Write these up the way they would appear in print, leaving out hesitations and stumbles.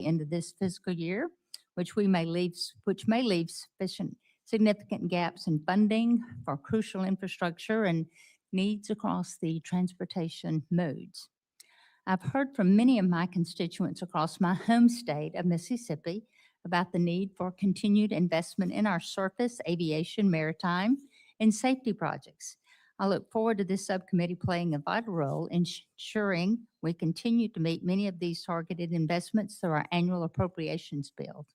into this fiscal year, which may leave significant gaps in funding for crucial infrastructure and needs across the transportation modes. I've heard from many of my constituents across my home state of Mississippi about the need for continued investment in our surface, aviation, maritime, and safety projects. I look forward to this subcommittee playing a vital role in ensuring we continue to meet many of these targeted investments through our annual appropriations bill.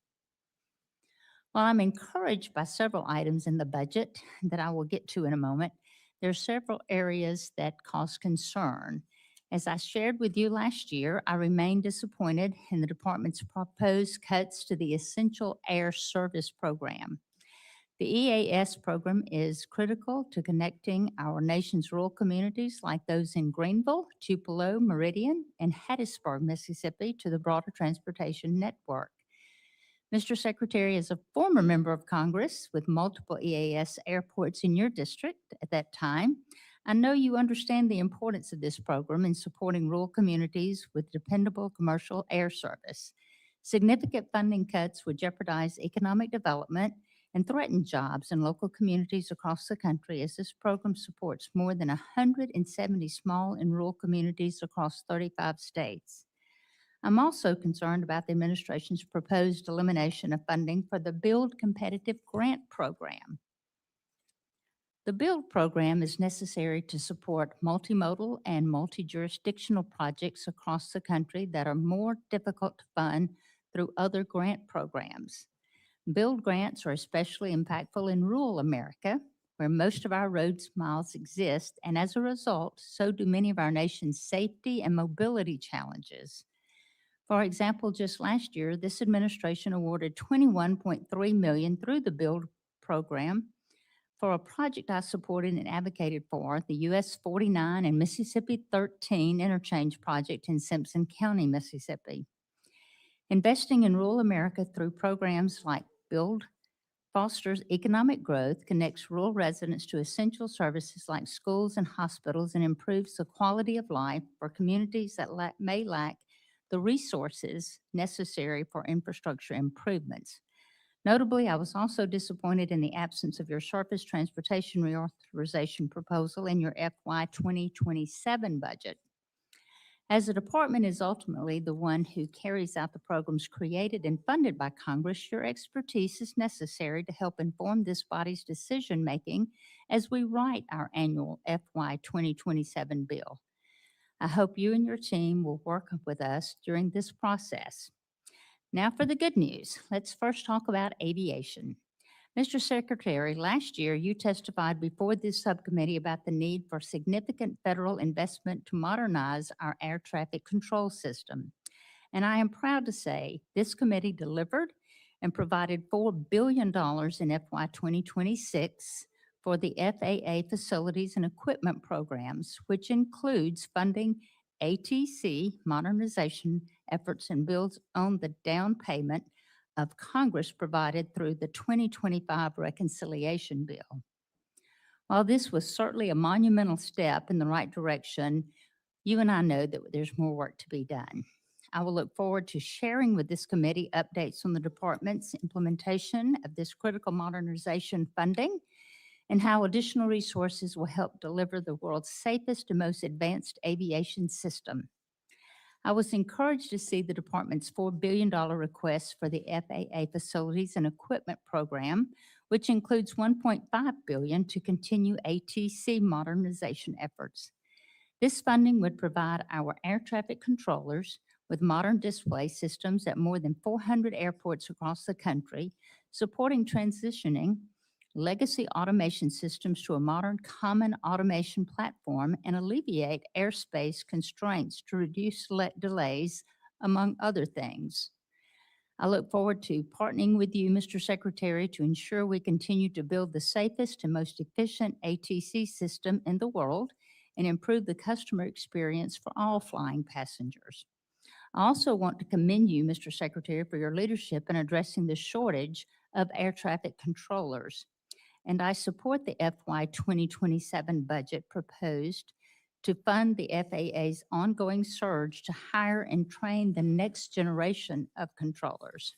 While I'm encouraged by several items in the budget that I will get to in a moment, there are several areas that cause concern. As I shared with you last year, I remain disappointed in the department's proposed cuts to the Essential Air Service Program. The EAS program is critical to connecting our nation's rural communities like those in Greenville, Tupelo, Meridian, and Hattiesburg, Mississippi, to the broader transportation network. Mr. Secretary, as a former member of Congress with multiple EAS airports in your district at that time, I know you understand the importance of this program in supporting rural communities with dependable commercial air service. Significant funding cuts would jeopardize economic development and threaten jobs in local communities across the country, as this program supports more than 170 small and rural communities across 35 states. I'm also concerned about the administration's proposed elimination of funding for the Build Competitive Grant Program. The BUILD program is necessary to support multimodal and multi-jurisdictional projects across the country that are more difficult to fund through other grant programs. BUILD grants are especially impactful in rural America, where most of our roads miles exist, and as a result, so do many of our nation's safety and mobility challenges. For example, just last year, this administration awarded $21.3 million through the BUILD program for a project I supported and advocated for, the US 49 and Mississippi 13 interchange project in Simpson County, Mississippi. Investing in rural America through programs like BUILD fosters economic growth, connects rural residents to essential services like schools and hospitals, and improves the quality of life for communities that may lack the resources necessary for infrastructure improvements. Notably, I was also disappointed in the absence of your surface transportation reauthorization proposal in your FY 2027 budget. As the department is ultimately the one who carries out the programs created and funded by Congress, your expertise is necessary to help inform this body's decision-making as we write our annual FY 2027 bill. I hope you and your team will work with us during this process. Now for the good news. Let's first talk about aviation. Mr. Secretary, last year you testified before this subcommittee about the need for significant federal investment to modernize our air traffic control system. And I am proud to say this committee delivered and provided $4 billion in FY 2026 for the FAA facilities and equipment programs, which includes funding ATC modernization efforts and builds on the down payment of Congress provided through the 2025 reconciliation bill. While this was certainly a monumental step in the right direction, you and I know that there's more work to be done. I will look forward to sharing with this committee updates on the department's implementation of this critical modernization funding and how additional resources will help deliver the world's safest and most advanced aviation system. I was encouraged to see the department's $4 billion request for the FAA facilities and equipment program, which includes $1.5 billion to continue ATC modernization efforts. This funding would provide our air traffic controllers with modern display systems at more than 400 airports across the country, supporting transitioning legacy automation systems to a modern common automation platform and alleviate airspace constraints to reduce delays, among other things. I look forward to partnering with you, Mr. Secretary, to ensure we continue to build the safest and most efficient ATC system in the world and improve the customer experience for all flying passengers. I also want to commend you, Mr. Secretary, for your leadership in addressing the shortage of air traffic controllers. And I support the FY 2027 budget proposed to fund the FAA's ongoing surge to hire and train the next generation of controllers.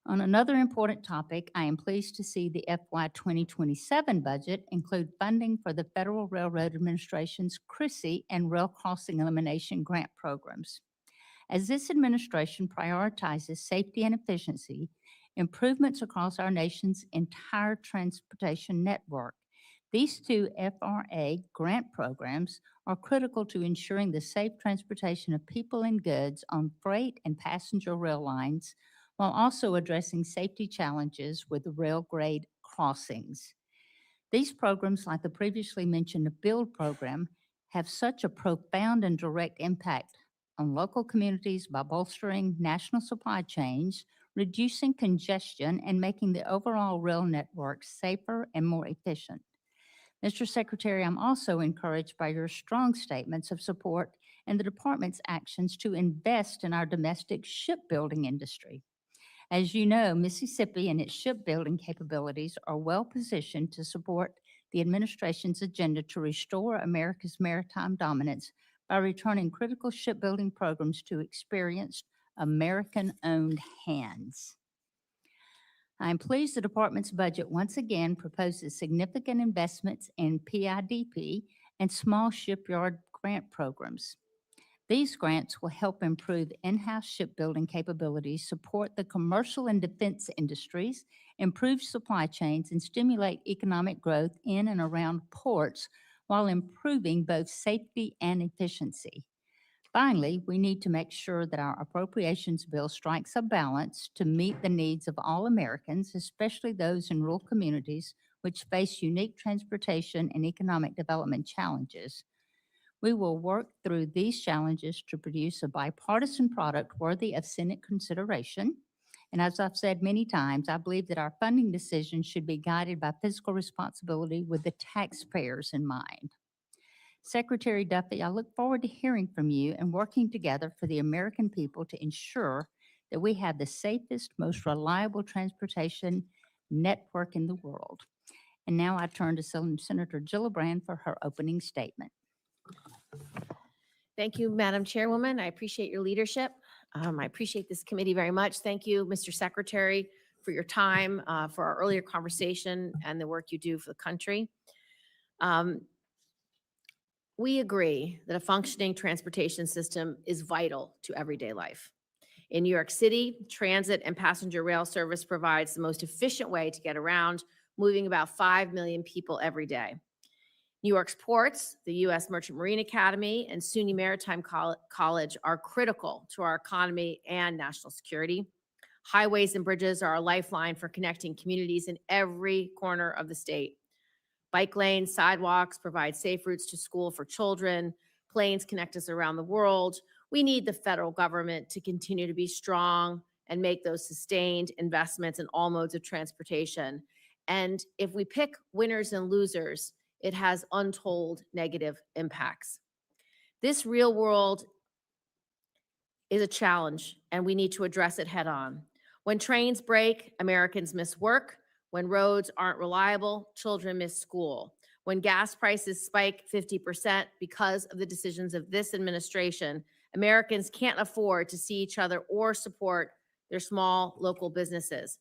On another important topic, I am pleased to see the FY 2027 budget include funding for the Federal Railroad Administration's CRISI and rail crossing elimination grant programs. As this administration prioritizes safety and efficiency, improvements across our nation's entire transportation network, these two FRA grant programs are critical to ensuring the safe transportation of people and goods on freight and passenger rail lines, while also addressing safety challenges with rail grade crossings. These programs, like the previously mentioned BUILD program, have such a profound and direct impact on local communities by bolstering national supply chains, reducing congestion, and making the overall rail network safer and more efficient. Mr. Secretary, I'm also encouraged by your strong statements of support and the department's actions to invest in our domestic shipbuilding industry. As you know, Mississippi and its shipbuilding capabilities are well positioned to support the administration's agenda to restore America's maritime dominance by returning critical shipbuilding programs to experienced American-owned hands. I am pleased the department's budget once again proposes significant investments in PIDP and small shipyard grant programs. These grants will help improve in-house shipbuilding capabilities, support the commercial and defense industries, improve supply chains, and stimulate economic growth in and around ports while improving both safety and efficiency. Finally, we need to make sure that our appropriations bill strikes a balance to meet the needs of all Americans, especially those in rural communities which face unique transportation and economic development challenges. We will work through these challenges to produce a bipartisan product worthy of Senate consideration. And as I've said many times, I believe that our funding decisions should be guided by fiscal responsibility with the taxpayers in mind. Secretary Duffy, I look forward to hearing from you and working together for the American people to ensure that we have the safest, most reliable transportation network in the world. And now I turn to Senator Gillibrand for her opening statement. Thank you, Madam Chairwoman. I appreciate your leadership. I appreciate this committee very much. Thank you, Mr. Secretary, for your time, for our earlier conversation and the work you do for the country. We agree that a functioning transportation system is vital to everyday life. In New York City, transit and passenger rail service provides the most efficient way to get around, moving about 5 million people every day. New York's ports, the U.S. Merchant Marine Academy, and SUNY Maritime College are critical to our economy and national security. Highways and bridges are a lifeline for connecting communities in every corner of the state. Bike lanes, sidewalks provide safe routes to school for children. Planes connect us around the world. We need the federal government to continue to be strong and make those sustained investments in all modes of transportation. And if we pick winners and losers, it has untold negative impacts. This real world is a challenge, and we need to address it head on. When trains break, Americans miss work. When roads aren't reliable, children miss school. When gas prices spike 50% because of the decisions of this administration, Americans can't afford to see each other or support their small local businesses.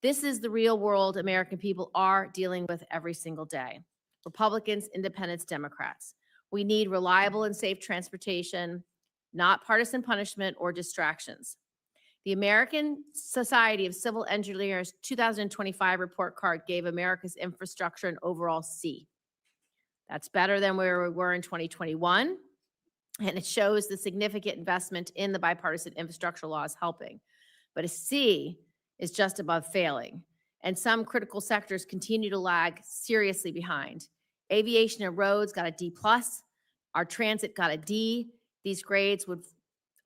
This is the real world American people are dealing with every single day. Republicans, independents, Democrats. We need reliable and safe transportation, not partisan punishment or distractions. The American Society of Civil Engineers 2025 report card gave America's infrastructure an overall C. That's better than where we were in 2021, and it shows the significant investment in the bipartisan infrastructure law is helping. But a C is just above failing, and some critical sectors continue to lag seriously behind. Aviation and roads got a D+, our transit got a D. These grades would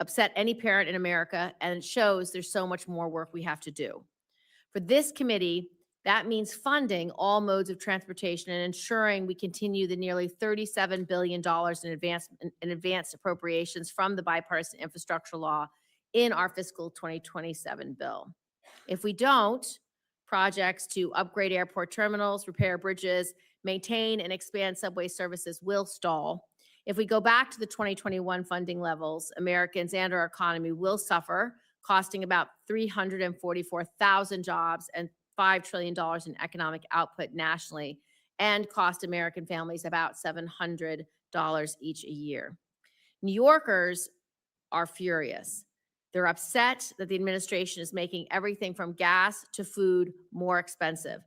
upset any parent in America, and it shows there's so much more work we have to do. For this committee, that means funding all modes of transportation and ensuring we continue the nearly $37 billion in advanced appropriations from the bipartisan infrastructure law in our fiscal 2027 bill. If we don't, projects to upgrade airport terminals, repair bridges, maintain and expand subway services will stall. If we go back to the 2021 funding levels, Americans and our economy will suffer, costing about 344,000 jobs and $5 trillion in economic output nationally, and cost American families about $700 each a year. New Yorkers are furious. They're upset that the administration is making everything from gas to food more expensive.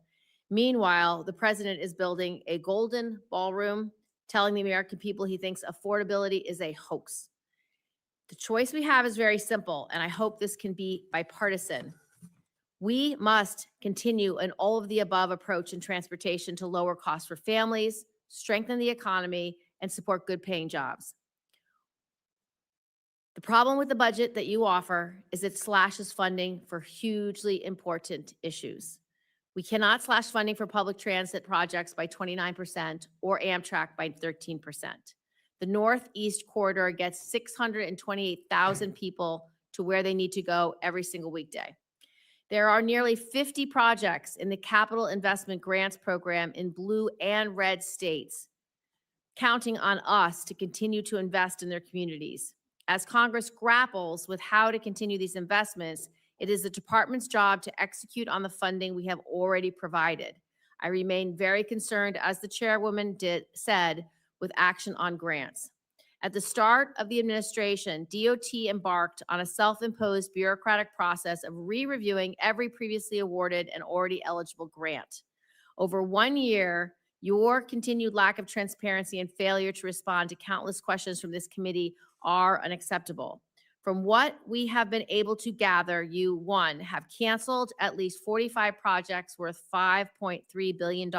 Meanwhile, the president is building a golden ballroom, telling the American people he thinks affordability is a hoax. The choice we have is very simple, and I hope this can be bipartisan. We must continue an all of the above approach in transportation to lower costs for families, strengthen the economy, and support good paying jobs. The problem with the budget that you offer is it slashes funding for hugely important issues. We cannot slash funding for public transit projects by 29% or Amtrak by 13%. The Northeast Corridor gets 628,000 people to where they need to go every single weekday. There are nearly 50 projects in the Capital Investment Grants Program in blue and red states, counting on us to continue to invest in their communities. As Congress grapples with how to continue these investments, it is the department's job to execute on the funding we have already provided. I remain very concerned, as the chairwoman said, with action on grants. At the start of the administration, DOT embarked on a self-imposed bureaucratic process of re-reviewing every previously awarded and already eligible grant. Over 1 year, your continued lack of transparency and failure to respond to countless questions from this committee are unacceptable. From what we have been able to gather, you, one, have canceled at least 45 projects worth $5.3 billion,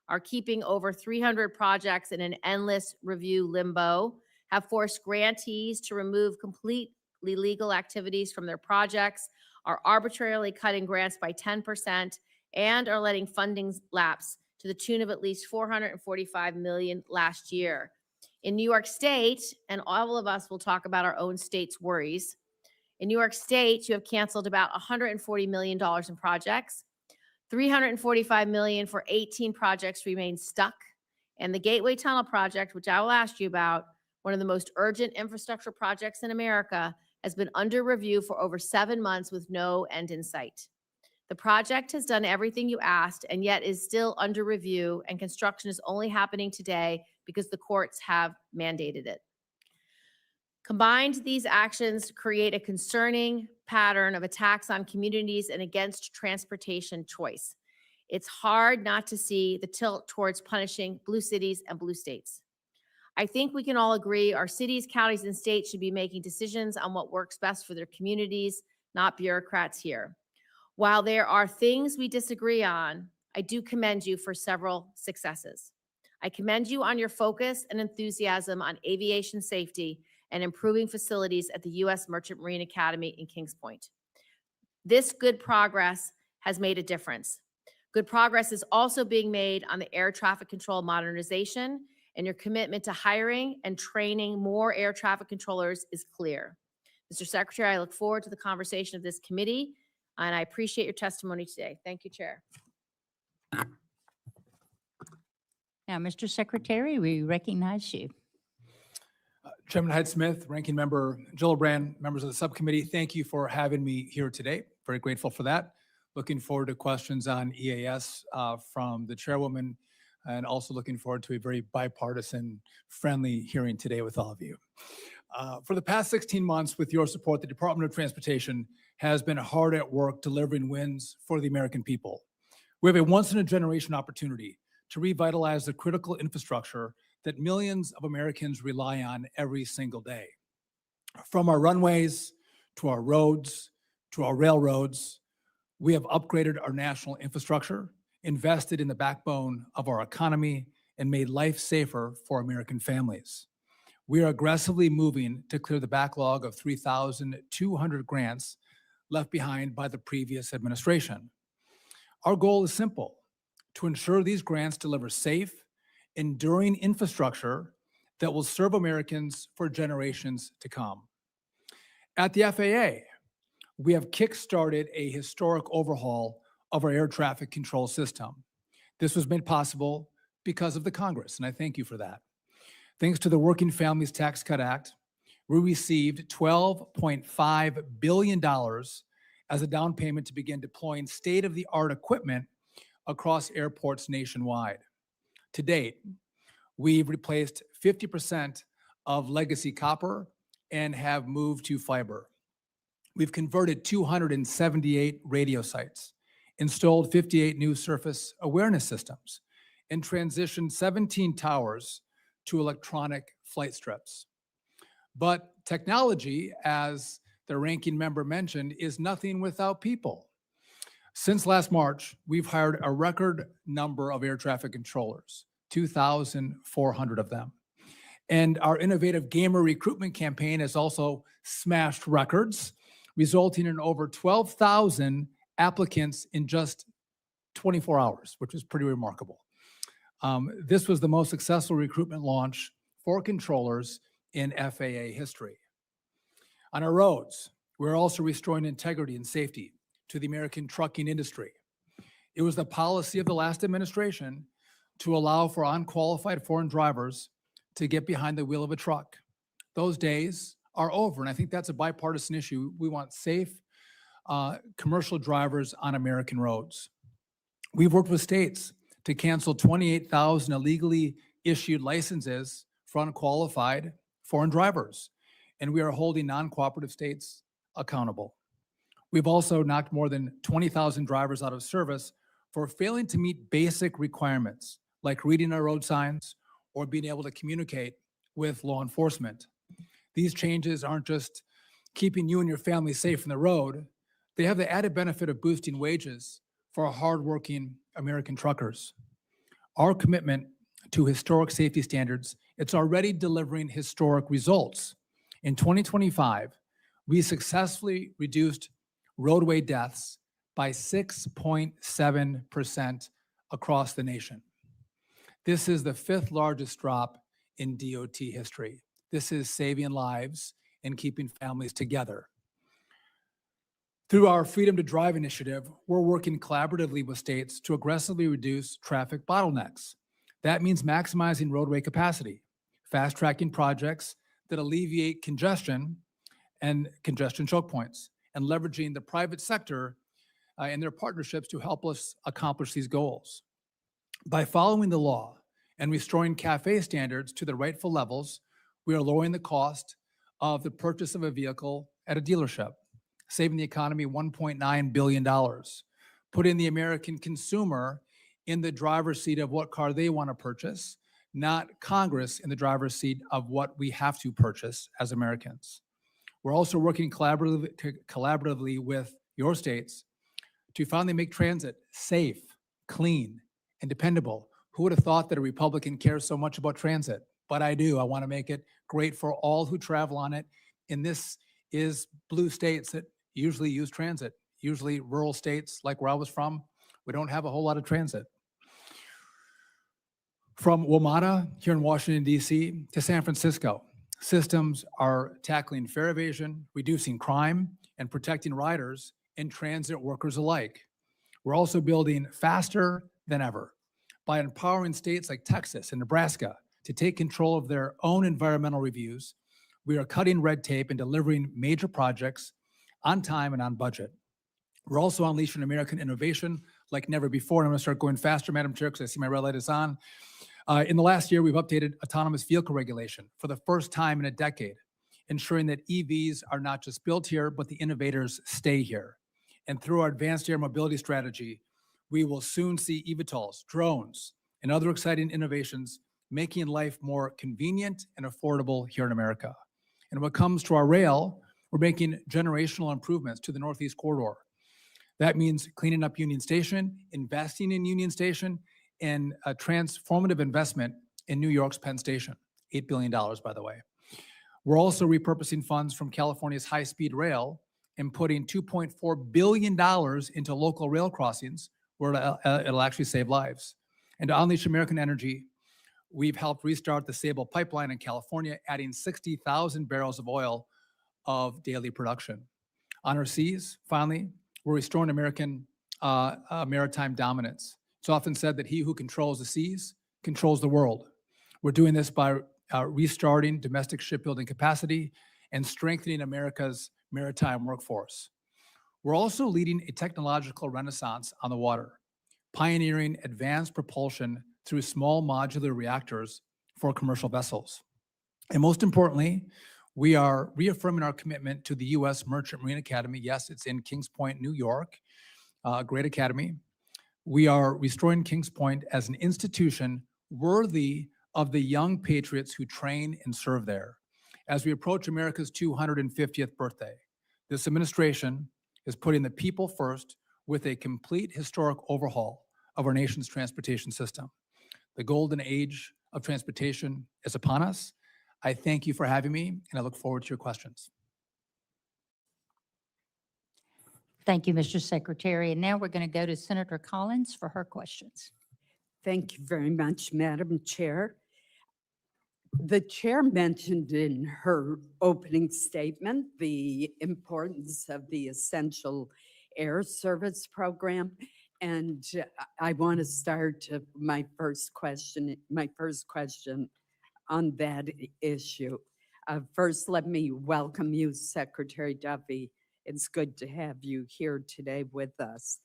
are keeping over 300 projects in an endless review limbo, have forced grantees to remove completely legal activities from their projects, are arbitrarily cutting grants by 10%, and are letting funding lapse to the tune of at least $445 million last year. In New York State, and all of us will talk about our own state's worries, in New York State, you have canceled about $140 million in projects. $345 million for 18 projects remain stuck. And the Gateway Tunnel project, which I will ask you about, one of the most urgent infrastructure projects in America, has been under review for over 7 months with no end in sight. The project has done everything you asked and yet is still under review, and construction is only happening today because the courts have mandated it. Combined, these actions create a concerning pattern of attacks on communities and against transportation choice. It's hard not to see the tilt towards punishing blue cities and blue states. I think we can all agree our cities, counties, and states should be making decisions on what works best for their communities, not bureaucrats here. While there are things we disagree on, I do commend you for several successes. I commend you on your focus and enthusiasm on aviation safety and improving facilities at the U.S. Merchant Marine Academy in Kings Point. This good progress has made a difference. Good progress is also being made on the air traffic control modernization, and your commitment to hiring and training more air traffic controllers is clear. Mr. Secretary, I look forward to the conversation of this committee, and I appreciate your testimony today. Thank you, Chair. Now, Mr. Secretary, we recognize you. Chairman Hyde-Smith, Ranking Member Gillibrand, members of the subcommittee, thank you for having me here today. Very grateful for that. Looking forward to questions on EAS from the chairwoman, and also looking forward to a very bipartisan, friendly hearing today with all of you. For the past 16 months, with your support, the Department of Transportation has been hard at work delivering wins for the American people. We have a once-in-a-generation opportunity to revitalize the critical infrastructure that millions of Americans rely on every single day. From our runways, to our roads, to our railroads, we have upgraded our national infrastructure, invested in the backbone of our economy, and made life safer for American families. We are aggressively moving to clear the backlog of 3,200 grants left behind by the previous administration. Our goal is simple: to ensure these grants deliver safe, enduring infrastructure that will serve Americans for generations to come. At the FAA, we have kick-started a historic overhaul of our air traffic control system. This was made possible because of the Congress, and I thank you for that. Thanks to the Working Families Tax Cut Act, we received $12.5 billion as a down payment to begin deploying state-of-the-art equipment across airports nationwide. To date, we've replaced 50% of legacy copper and have moved to fiber. We've converted 278 radio sites, installed 58 new surface awareness systems, and transitioned 17 towers to electronic flight strips. But technology, as the ranking member mentioned, is nothing without people. Since last March, we've hired a record number of air traffic controllers, 2,400 of them. And our innovative gamer recruitment campaign has also smashed records, resulting in over 12,000 applicants in just 24 hours, which is pretty remarkable. This was the most successful recruitment launch for controllers in FAA history. On our roads, we're also restoring integrity and safety to the American trucking industry. It was the policy of the last administration to allow for unqualified foreign drivers to get behind the wheel of a truck. Those days are over, and I think that's a bipartisan issue. We want safe commercial drivers on American roads. We've worked with states to cancel 28,000 illegally issued licenses for unqualified foreign drivers, and we are holding non-cooperative states accountable. We've also knocked more than 20,000 drivers out of service for failing to meet basic requirements like reading our road signs or being able to communicate with law enforcement. These changes aren't just keeping you and your family safe on the road, they have the added benefit of boosting wages for hardworking American truckers. Our commitment to historic safety standards, it's already delivering historic results. In 2025, we successfully reduced roadway deaths by 6.7% across the nation. This is the 5th largest drop in DOT history. This is saving lives and keeping families together. Through our Freedom to Drive initiative, we're working collaboratively with states to aggressively reduce traffic bottlenecks. That means maximizing roadway capacity, fast-tracking projects that alleviate congestion and congestion choke points, and leveraging the private sector and their partnerships to help us accomplish these goals. By following the law and restoring CAFE standards to the rightful levels, we are lowering the cost of the purchase of a vehicle at a dealership, saving the economy $1.9 billion, putting the American consumer in the driver's seat of what car they want to purchase, not Congress in the driver's seat of what we have to purchase as Americans. We're also working collaboratively with your states to finally make transit safe, clean, and dependable. Who would have thought that a Republican cares so much about transit? But I do. I want to make it great for all who travel on it. And this is blue states that usually use transit, usually rural states like where I was from. We don't have a whole lot of transit. From WMATA here in Washington, D.C. to San Francisco, systems are tackling fare evasion, reducing crime, and protecting riders and transit workers alike. We're also building faster than ever by empowering states like Texas and Nebraska to take control of their own environmental reviews. We are cutting red tape and delivering major projects on time and on budget. We're also unleashing American innovation like never before. And I'm going to start going faster, Madam Chair, because I see my red light is on. In the last year, we've updated autonomous vehicle regulation for the first time in a decade, ensuring that EVs are not just built here, but the innovators stay here. And through our advanced air mobility strategy, we will soon see eVTOLs, drones, and other exciting innovations making life more convenient and affordable here in America. And when it comes to our rail, we're making generational improvements to the Northeast Corridor. That means cleaning up Union Station, investing in Union Station, and a transformative investment in New York's Penn Station, $8 billion, by the way. We're also repurposing funds from California's high-speed rail and putting $2.4 billion into local rail crossings where it'll actually save lives. And to unleash American energy, we've helped restart the Sable pipeline in California, adding 60,000 barrels of oil of daily production. On our seas, finally, we're restoring American maritime dominance. It's often said that he who controls the seas controls the world. We're doing this by restarting domestic shipbuilding capacity and strengthening America's maritime workforce. We're also leading a technological renaissance on the water, pioneering advanced propulsion through small modular reactors for commercial vessels. And most importantly, we are reaffirming our commitment to the U.S. Merchant Marine Academy. Yes, it's in Kings Point, New York, a great academy. We are restoring Kings Point as an institution worthy of the young patriots who train and serve there. As we approach America's 250th birthday, this administration is putting the people first with a complete historic overhaul of our nation's transportation system. The golden age of transportation is upon us. I thank you for having me, and I look forward to your questions. Thank you, Mr. Secretary. And now we're going to go to Senator Collins for her questions. Thank you very much, Madam Chair. The chair mentioned in her opening statement the importance of the Essential Air Service Program. And I want to start my first question on that issue. First, let me welcome you, Secretary Duffy. It's good to have you here today with us.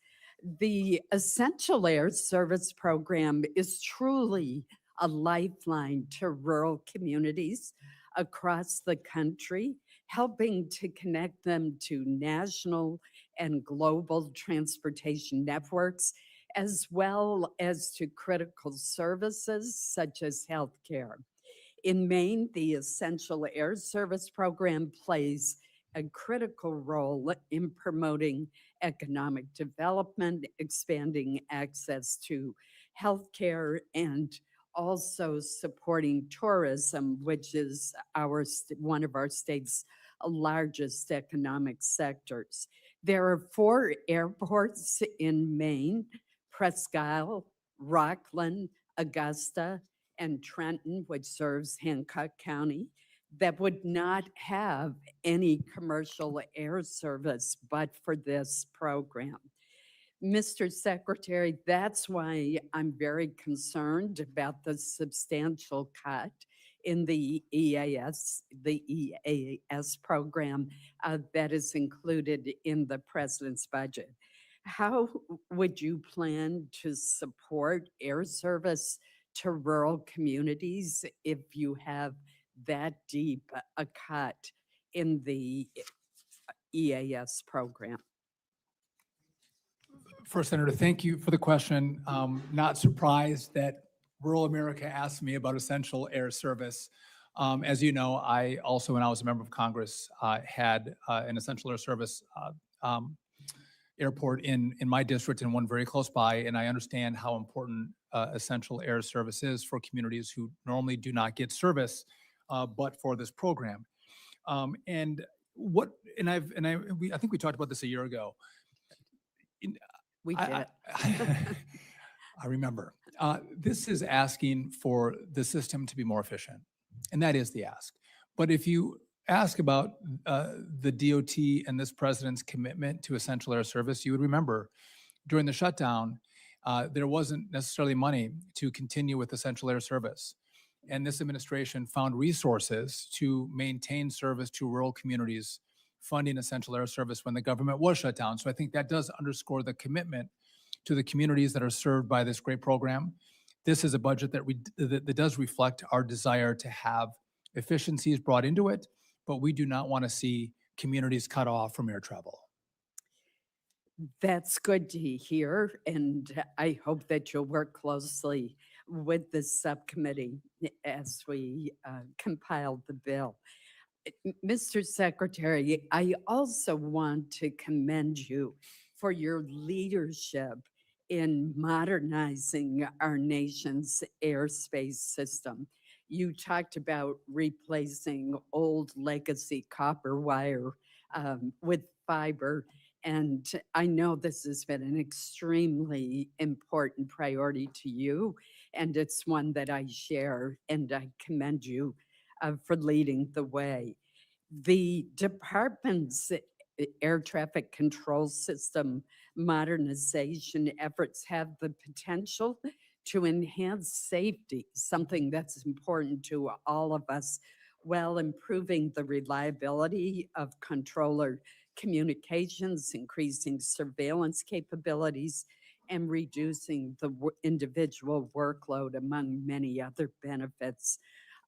The Essential Air Service Program is truly a lifeline to rural communities across the country, helping to connect them to national and global transportation networks, as well as to critical services such as healthcare. In Maine, the Essential Air Service Program plays a critical role in promoting economic development, expanding access to healthcare, and also supporting tourism, which is one of our state's largest economic sectors. There are 4 airports in Maine: Presque Isle, Rockland, Augusta, and Trenton, which serves Hancock County, that would not have any commercial air service but for this program. Mr. Secretary, that's why I'm very concerned about the substantial cut in the EAS program that is included in the president's budget. How would you plan to support air service to rural communities if you have that deep a cut in the EAS program? First, Senator, thank you for the question. Not surprised that rural America asked me about essential air service. As you know, I also, when I was a member of Congress, had an essential air service airport in my district and one very close by, and I understand how important essential air service is for communities who normally do not get service, but for this program. I think we talked about this a year ago. We did. I remember. This is asking for the system to be more efficient, and that is the ask. But if you ask about the DOT and this president's commitment to essential air service, you would remember during the shutdown, there wasn't necessarily money to continue with essential air service. And this administration found resources to maintain service to rural communities, funding essential air service when the government was shut down. So I think that does underscore the commitment to the communities that are served by this great program. This is a budget that does reflect our desire to have efficiencies brought into it, but we do not want to see communities cut off from air travel. That's good to hear, and I hope that you'll work closely with the subcommittee as we compile the bill. Mr. Secretary, I also want to commend you for your leadership in modernizing our nation's airspace system. You talked about replacing old legacy copper wire with fiber. And I know this has been an extremely important priority to you, and it's one that I share, and I commend you for leading the way. The department's air traffic control system modernization efforts have the potential to enhance safety, something that's important to all of us, while improving the reliability of controller communications, increasing surveillance capabilities, and reducing the individual workload, among many other benefits.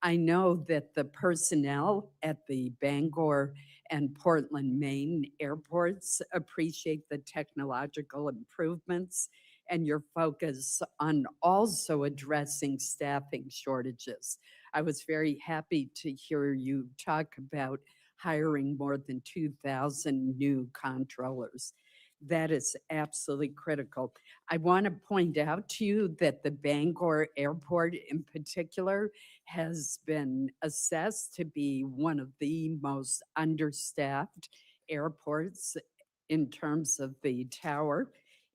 I know that the personnel at the Bangor and Portland, Maine airports appreciate the technological improvements and your focus on also addressing staffing shortages. I was very happy to hear you talk about hiring more than 2,000 new controllers. That is absolutely critical. I want to point out to you that the Bangor Airport in particular has been assessed to be one of the most understaffed airports in terms of the tower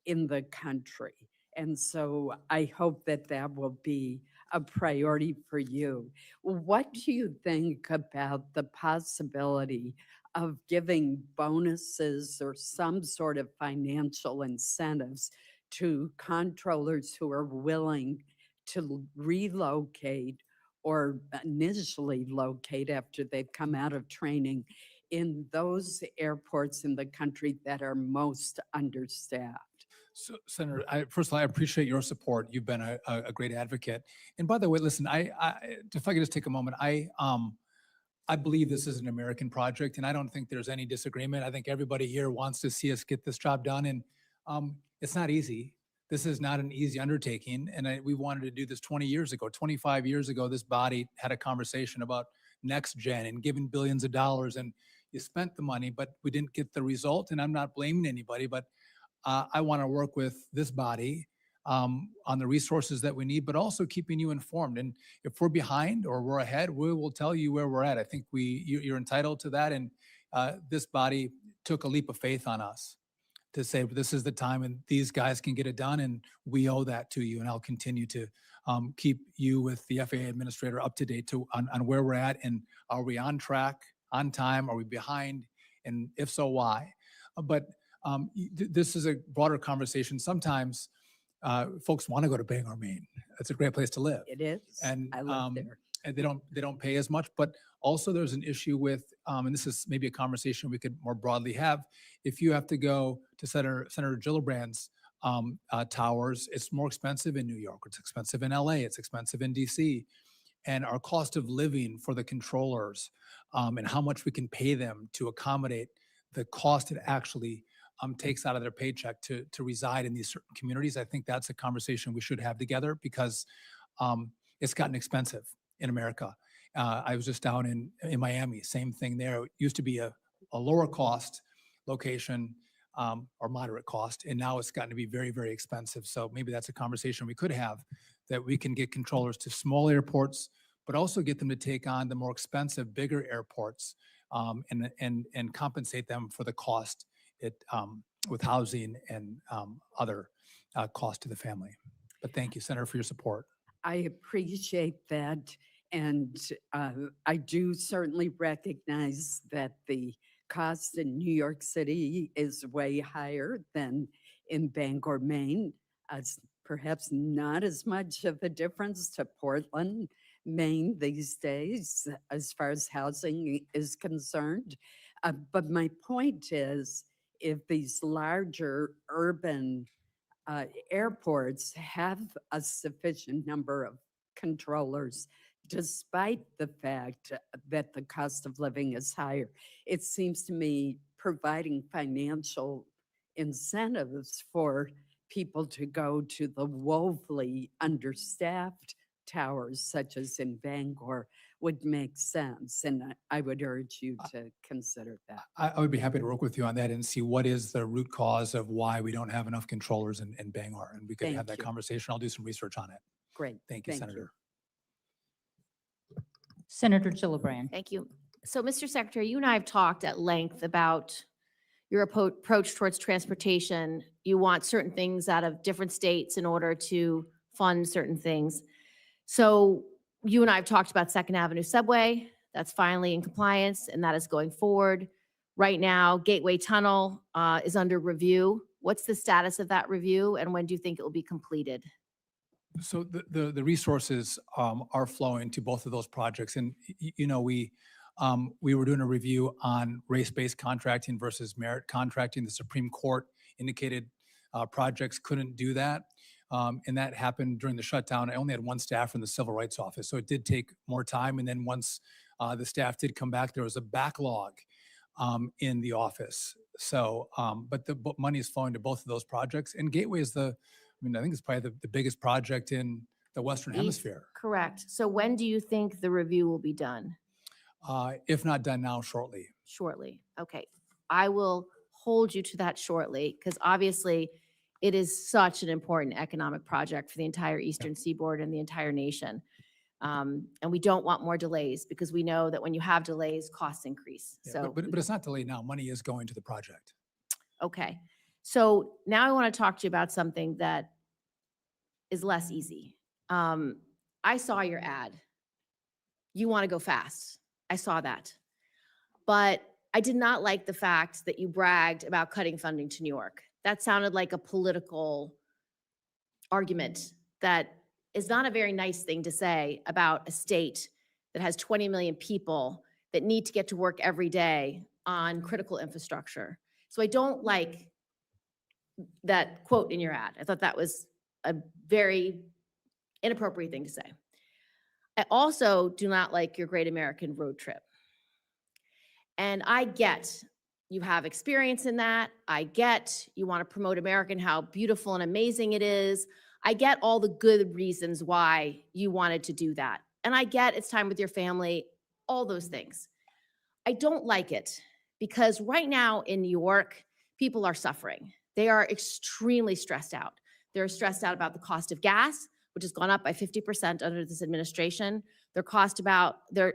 in the country. And so I hope that that will be a priority for you. What do you think about the possibility of giving bonuses or some sort of financial incentives to controllers who are willing to relocate or initially locate after they've come out of training in those airports in the country that are most understaffed? So, Senator, first of all, I appreciate your support. You've been a great advocate. And by the way, listen, if I could just take a moment, I believe this is an American project, and I don't think there's any disagreement. I think everybody here wants to see us get this job done, and it's not easy. This is not an easy undertaking, and we wanted to do this 20 years ago. 25 years ago, this body had a conversation about next gen and giving billions of dollars, and you spent the money, but we didn't get the result. And I'm not blaming anybody, but I want to work with this body on the resources that we need, but also keeping you informed. And if we're behind or we're ahead, we will tell you where we're at. I think you're entitled to that. And this body took a leap of faith on us to say, this is the time and these guys can get it done. And we owe that to you. And I'll continue to keep you with the FAA administrator up to date on where we're at. And are we on track, on time? Are we behind? And if so, why? But this is a broader conversation. Sometimes folks want to go to Bangor, Maine. It's a great place to live. It is. And I live there. and they don't pay as much. But also there's an issue with, and this is maybe a conversation we could more broadly have. If you have to go to Senator Gillibrand's towers, it's more expensive in New York. It's expensive in LA. It's expensive in DC. And our cost of living for the controllers and how much we can pay them to accommodate the cost it actually takes out of their paycheck to reside in these certain communities. I think that's a conversation we should have together, because it's gotten expensive in America. I was just down in Miami, same thing there. It used to be a lower cost location or moderate cost, and now it's gotten to be very, very expensive. So maybe that's a conversation we could have, that we can get controllers to small airports, but also get them to take on the more expensive, bigger airports and compensate them for the cost with housing and other cost to the family. But thank you, Senator, for your support. I appreciate that. And I do certainly recognize that the cost in New York City is way higher than in Bangor, Maine. Perhaps not as much of a difference to Portland, Maine these days, as far as housing is concerned. But my point is, if these larger urban airports have a sufficient number of controllers, despite the fact that the cost of living is higher, it seems to me providing financial incentives for people to go to the woefully understaffed towers, such as in Bangor, would make sense. And I would urge you to consider that. I would be happy to work with you on that and see what is the root cause of why we don't have enough controllers in Bangor. And we could have that conversation. I'll do some research on it. Great. Thank you, Senator. Senator Gillibrand. Thank you. So, Mr. Secretary, you and I have talked at length about your approach towards transportation. You want certain things out of different states in order to fund certain things. So you and I have talked about Second Avenue Subway. That's finally in compliance, and that is going forward. Right now, Gateway Tunnel is under review. What's the status of that review, and when do you think it will be completed? So the resources are flowing to both of those projects. And, we were doing a review on race-based contracting versus merit contracting. The Supreme Court indicated projects couldn't do that. And that happened during the shutdown. I only had one staff from the Civil Rights Office, so it did take more time. And then once the staff did come back, there was a backlog in the office. So, but the money is flowing to both of those projects. And Gateway is I think it's probably the biggest project in the Western Hemisphere. Correct. So when do you think the review will be done? If not done now, shortly. Shortly. Okay. I will hold you to that shortly because obviously it is such an important economic project for the entire Eastern Seaboard and the entire nation. And we don't want more delays because we know that when you have delays, costs increase. Yeah, So, but it's not delayed now. Money is going to the project. okay. So now I want to talk to you about something that is less easy. I saw your ad. You want to go fast. I saw that. But I did not like the fact that you bragged about cutting funding to New York. That sounded like a political argument that is not a very nice thing to say about a state that has 20 million people that need to get to work every day on critical infrastructure. So I don't like that quote in your ad. I thought that was a very inappropriate thing to say. I also do not like your Great American Road Trip. And I get you have experience in that. I get you want to promote America and how beautiful and amazing it is. I get all the good reasons why you wanted to do that. And I get it's time with your family, all those things. I don't like it because right now in New York, people are suffering. They are extremely stressed out. They're stressed out about the cost of gas, which has gone up by 50% under this administration. They're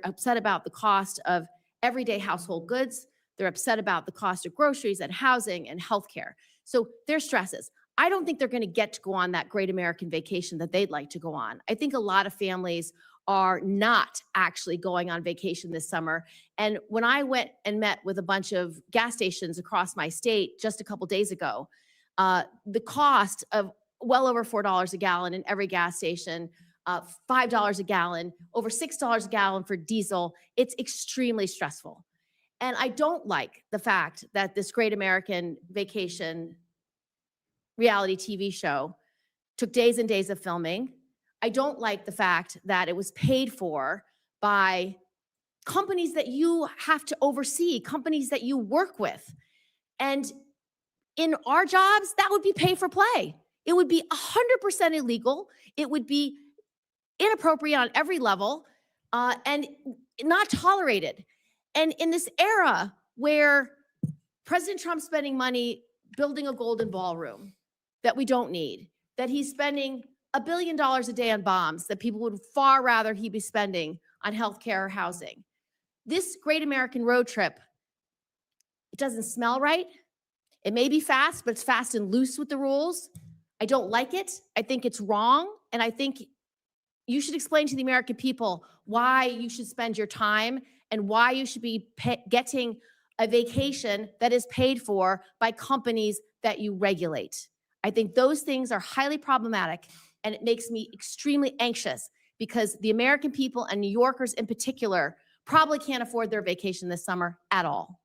upset about the cost of everyday household goods. They're upset about the cost of groceries and housing and healthcare. So their stresses. I don't think they're going to get to go on that great American vacation that they'd like to go on. I think a lot of families are not actually going on vacation this summer. And when I went and met with a bunch of gas stations across my state just a couple days ago, the cost of well over $4 a gallon in every gas station, $5 a gallon, over $6 a gallon for diesel, it's extremely stressful. And I don't like the fact that this Great American Vacation reality TV show took days and days of filming. I don't like the fact that it was paid for by companies that you have to oversee, companies that you work with. And in our jobs, that would be pay for play. It would be 100% illegal. It would be inappropriate on every level and not tolerated. And in this era where President Trump's spending money building a golden ballroom that we don't need, that he's spending $1 billion a day on bombs that people would far rather he be spending on healthcare or housing. This Great American Road Trip, it doesn't smell right. It may be fast, but it's fast and loose with the rules. I don't like it. I think it's wrong. And I think you should explain to the American people why you should spend your time and why you should be getting a vacation that is paid for by companies that you regulate. I think those things are highly problematic, and it makes me extremely anxious because the American people and New Yorkers in particular probably can't afford their vacation this summer at all.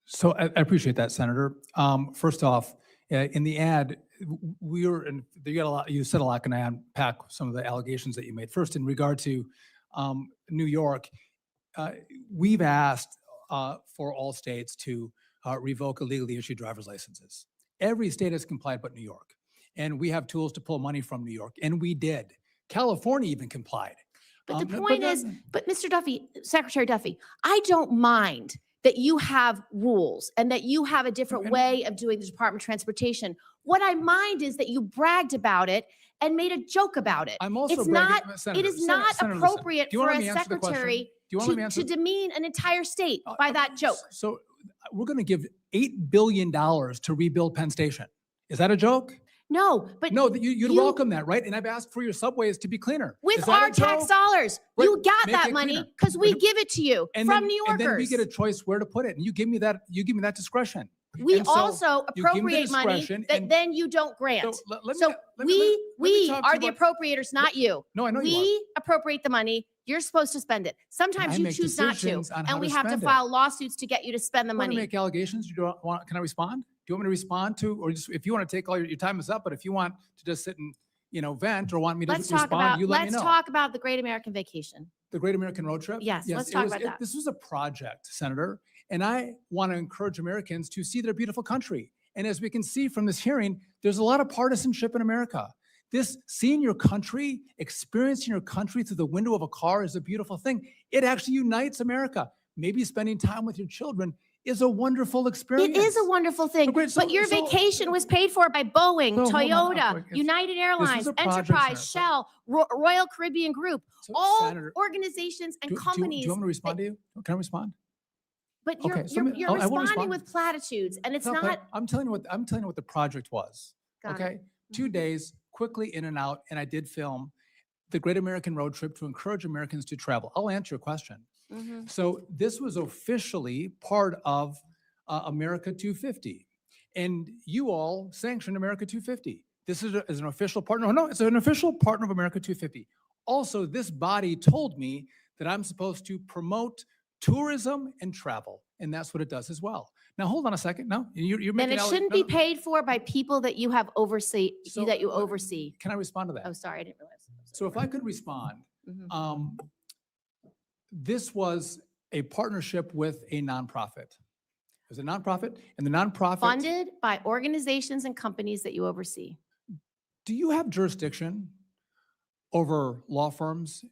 So I appreciate that, Senator. First off, in the ad, you said a lot. Can I unpack some of the allegations that you made? First, in regard to New York, we've asked for all states to revoke illegally issued driver's licenses. Every state has complied but New York. And we have tools to pull money from New York, and we did. California even complied. But the point is, Mr. Duffy, Secretary Duffy, I don't mind that you have rules and that you have a different way of doing the Department of Transportation. What I mind is that you bragged about it and made a joke about it. I'm also It's bragging, not, Senator, it is Senator, not Senator, listen. appropriate Do you for wanna a let me answer the question? secretary Do you want to answer? to demean an entire state by that joke. So we're going to give $8 billion to rebuild Penn Station. Is that a joke? No, but No, you'd you- welcome that, right? And I've asked for your subways to be cleaner. with Is that a our tax joke? dollars, Right, you got make that it money cleaner. because we And- give it to you And from then, New and Yorkers. then we get a choice where to put it. And you give me that discretion. We And so also you give me the appropriate money discretion that and- then you don't grant. So let me- So let me we talk to are you the about- appropriators, not you. No, I know you are. We appropriate the money. You're supposed to spend it. Sometimes I you make choose not to. decisions on how And we to have to spend it. file lawsuits to get you to spend the Want to money. make allegations? You don't want, can I respond? Do you want me to respond to, or just, if you want to take all your time is up, but if you want to just sit and, vent or want me to Let's talk respond, about, you let me let's know. talk about the Great American Vacation. The Great American Road Trip? Yes, let's it talk was- about that. This was a project, Senator, and I want to encourage Americans to see their beautiful country. And as we can see from this hearing, there's a lot of partisanship in America. This seeing your country, experiencing your country through the window of a car is a beautiful thing. It actually unites America. Maybe spending time with your children is a wonderful experience. It is a wonderful thing, great. but your vacation was paid for by Boeing, So, hold on, Toyota, okay, it's- United Airlines, a project, Enterprise, Senator. Shell, Royal Caribbean Group, So, all Senator, organizations and do you companies. want me to respond to you? Can I respond? But you're, Okay, so you're, let me- you're I will responding respond. with platitudes, and it's No, but not. I'm telling you what the project was. Got it. Okay, 2 days, quickly in and out, and I did film the Great American Road Trip to encourage Americans to travel. I'll answer your question. Mhm. So this was officially part of America 250, and you all sanctioned America 250. This is an official partner. No, it's an official partner of America 250. Also, this body told me that I'm supposed to promote tourism and travel, and that's what it does as well. Now, hold on a second. No, you're Then making it alle- shouldn't no, be no. paid for by people that you have oversee, So, that you what- oversee. Can I respond to that? Oh, sorry, I didn't realize. So if I could respond, Mhm. this was a partnership with a nonprofit. It was a nonprofit, and the nonprofit. Funded by organizations and companies that you oversee. Do you have jurisdiction over law firms?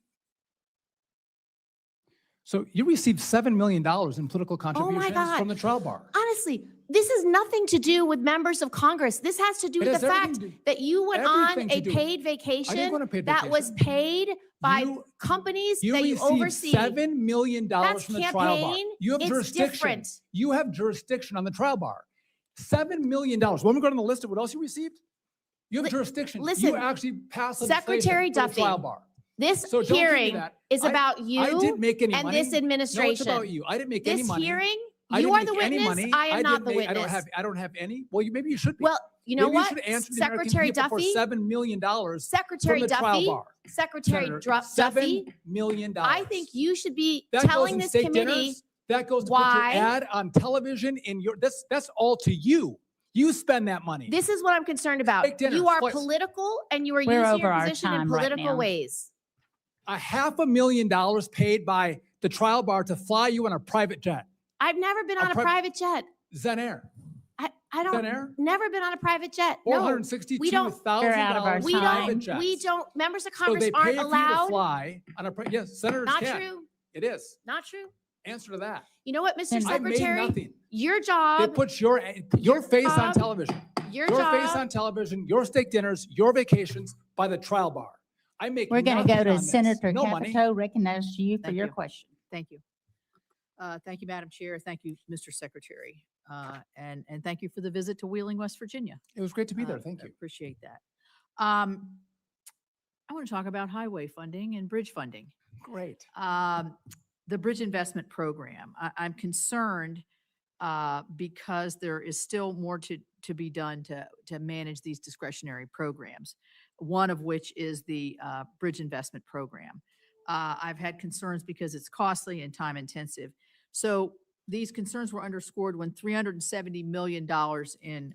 So you received $7 million in political contributions God. from the trial bar. Honestly, this has nothing to do with members of Congress. This has to do It with has the fact everything to- that you went on everything a to do- paid I vacation didn't go on a paid that was vacation. paid by You- companies You that you received oversee. $7 million That's from the trial bar. campaign. You have It's jurisdiction. different. You have jurisdiction on the trial bar. $7 million. When we go down the list of what else you received, you have Li- jurisdiction. listen, You actually passed legislation Secretary for the trial Duffy, bar. This So don't give me hearing that. is I- about I you didn't make any and money. this No, it's administration. about you. I didn't make any This money. hearing, I you didn't are the make any witness. money. I am not didn't the make- witness. I don't have any. Well, maybe you should be. Well, you know Maybe what? should answer the American Secretary people Duffy, for $7 million Secretary from the trial Duffy, bar. Secretary Senator, Duffy, $7 million. I think you should be That goes telling in this state committee. dinners. That goes to why- put your ad on television in your, that's all to you. You spend that money. This is what I'm concerned about. Steak dinners, You are flights. political and you are We're using over your our position in time right political now. ways. $500,000 paid by the trial bar to fly you on a private jet. I've never been on a pri- private jet. Zen Air. I don't, Zen Air. never been on a private jet. No, $462,000 We're out of our we private don't, jets. we don't, members of So Congress they pay aren't for you to allowed. fly on a, yes, senators Not can. true, It is. not true. Answer to that. You know what, Mr. Then- I made Secretary? nothing. Your They job, put your face on job- television. your Your face job, on television, your steak dinners, your vacations by the trial bar. I make We're going to nothing go to on this. Senator No money. Capito, recognized you for Thank your you. question. Thank you. Thank you, Madam Chair. Thank you, Mr. Secretary. And thank you for the visit to Wheeling, West Virginia. It was great to be there. Thank I you. Appreciate that. I want to talk about highway funding and bridge funding. Great. The bridge investment program. I'm concerned because there is still more to be done to manage these discretionary programs, one of which is the bridge investment program. I've had concerns because it's costly and time intensive. So these concerns were underscored when $370 million in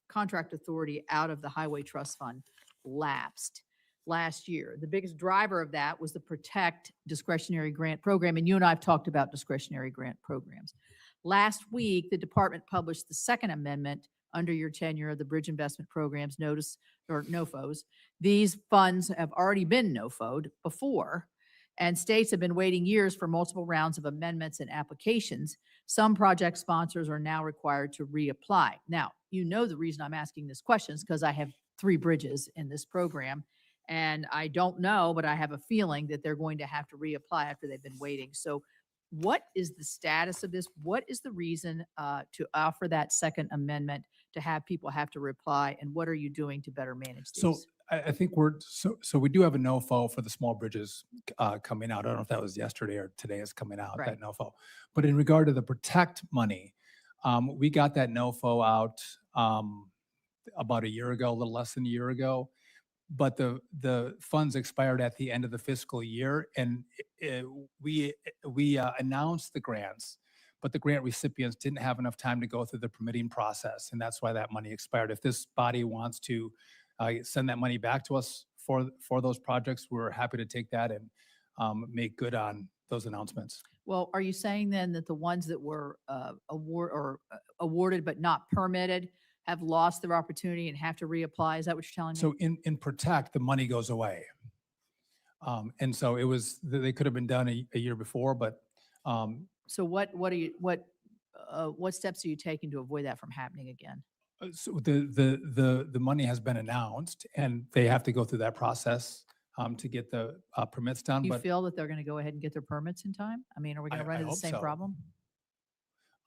contract authority out of the Highway Trust Fund lapsed last year. The biggest driver of that was the Protect discretionary grant program. And you and I have talked about discretionary grant programs. Last week, the department published the second amendment under your tenure of the Bridge Investment Programs notice or NOFOs. These funds have already been NOFO'd before, and states have been waiting years for multiple rounds of amendments and applications. Some project sponsors are now required to reapply. Now, you know the reason I'm asking this question is because I have 3 bridges in this program, and I don't know, but I have a feeling that they're going to have to reapply after they've been waiting. So what is the status of this? What is the reason to offer that second amendment to have people have to reply? And what are you doing to better manage these? So I think so we do have a NOFO for the small bridges coming out. I don't know if that was yesterday or today is coming out, Right. that NOFO. But in regard to the Protect money, We got that NOFO out about a year ago, a little less than a year ago. But the funds expired at the end of the fiscal year, and we announced the grants, but the grant recipients didn't have enough time to go through the permitting process, and that's why that money expired. If this body wants to send that money back to us for those projects, we're happy to take that and make good on those announcements. Well, are you saying then that the ones that were awarded but not permitted have lost their opportunity and have to reapply? Is that what you're telling me? So in Protect, the money goes away. And so they could have been done a year before, but So what steps are you taking to avoid that from happening again? so the money has been announced, and they have to go through that process to get the permits done. Do you But feel that they're going to go ahead and get their permits in time? I mean, are we going to run I into the hope same so. problem?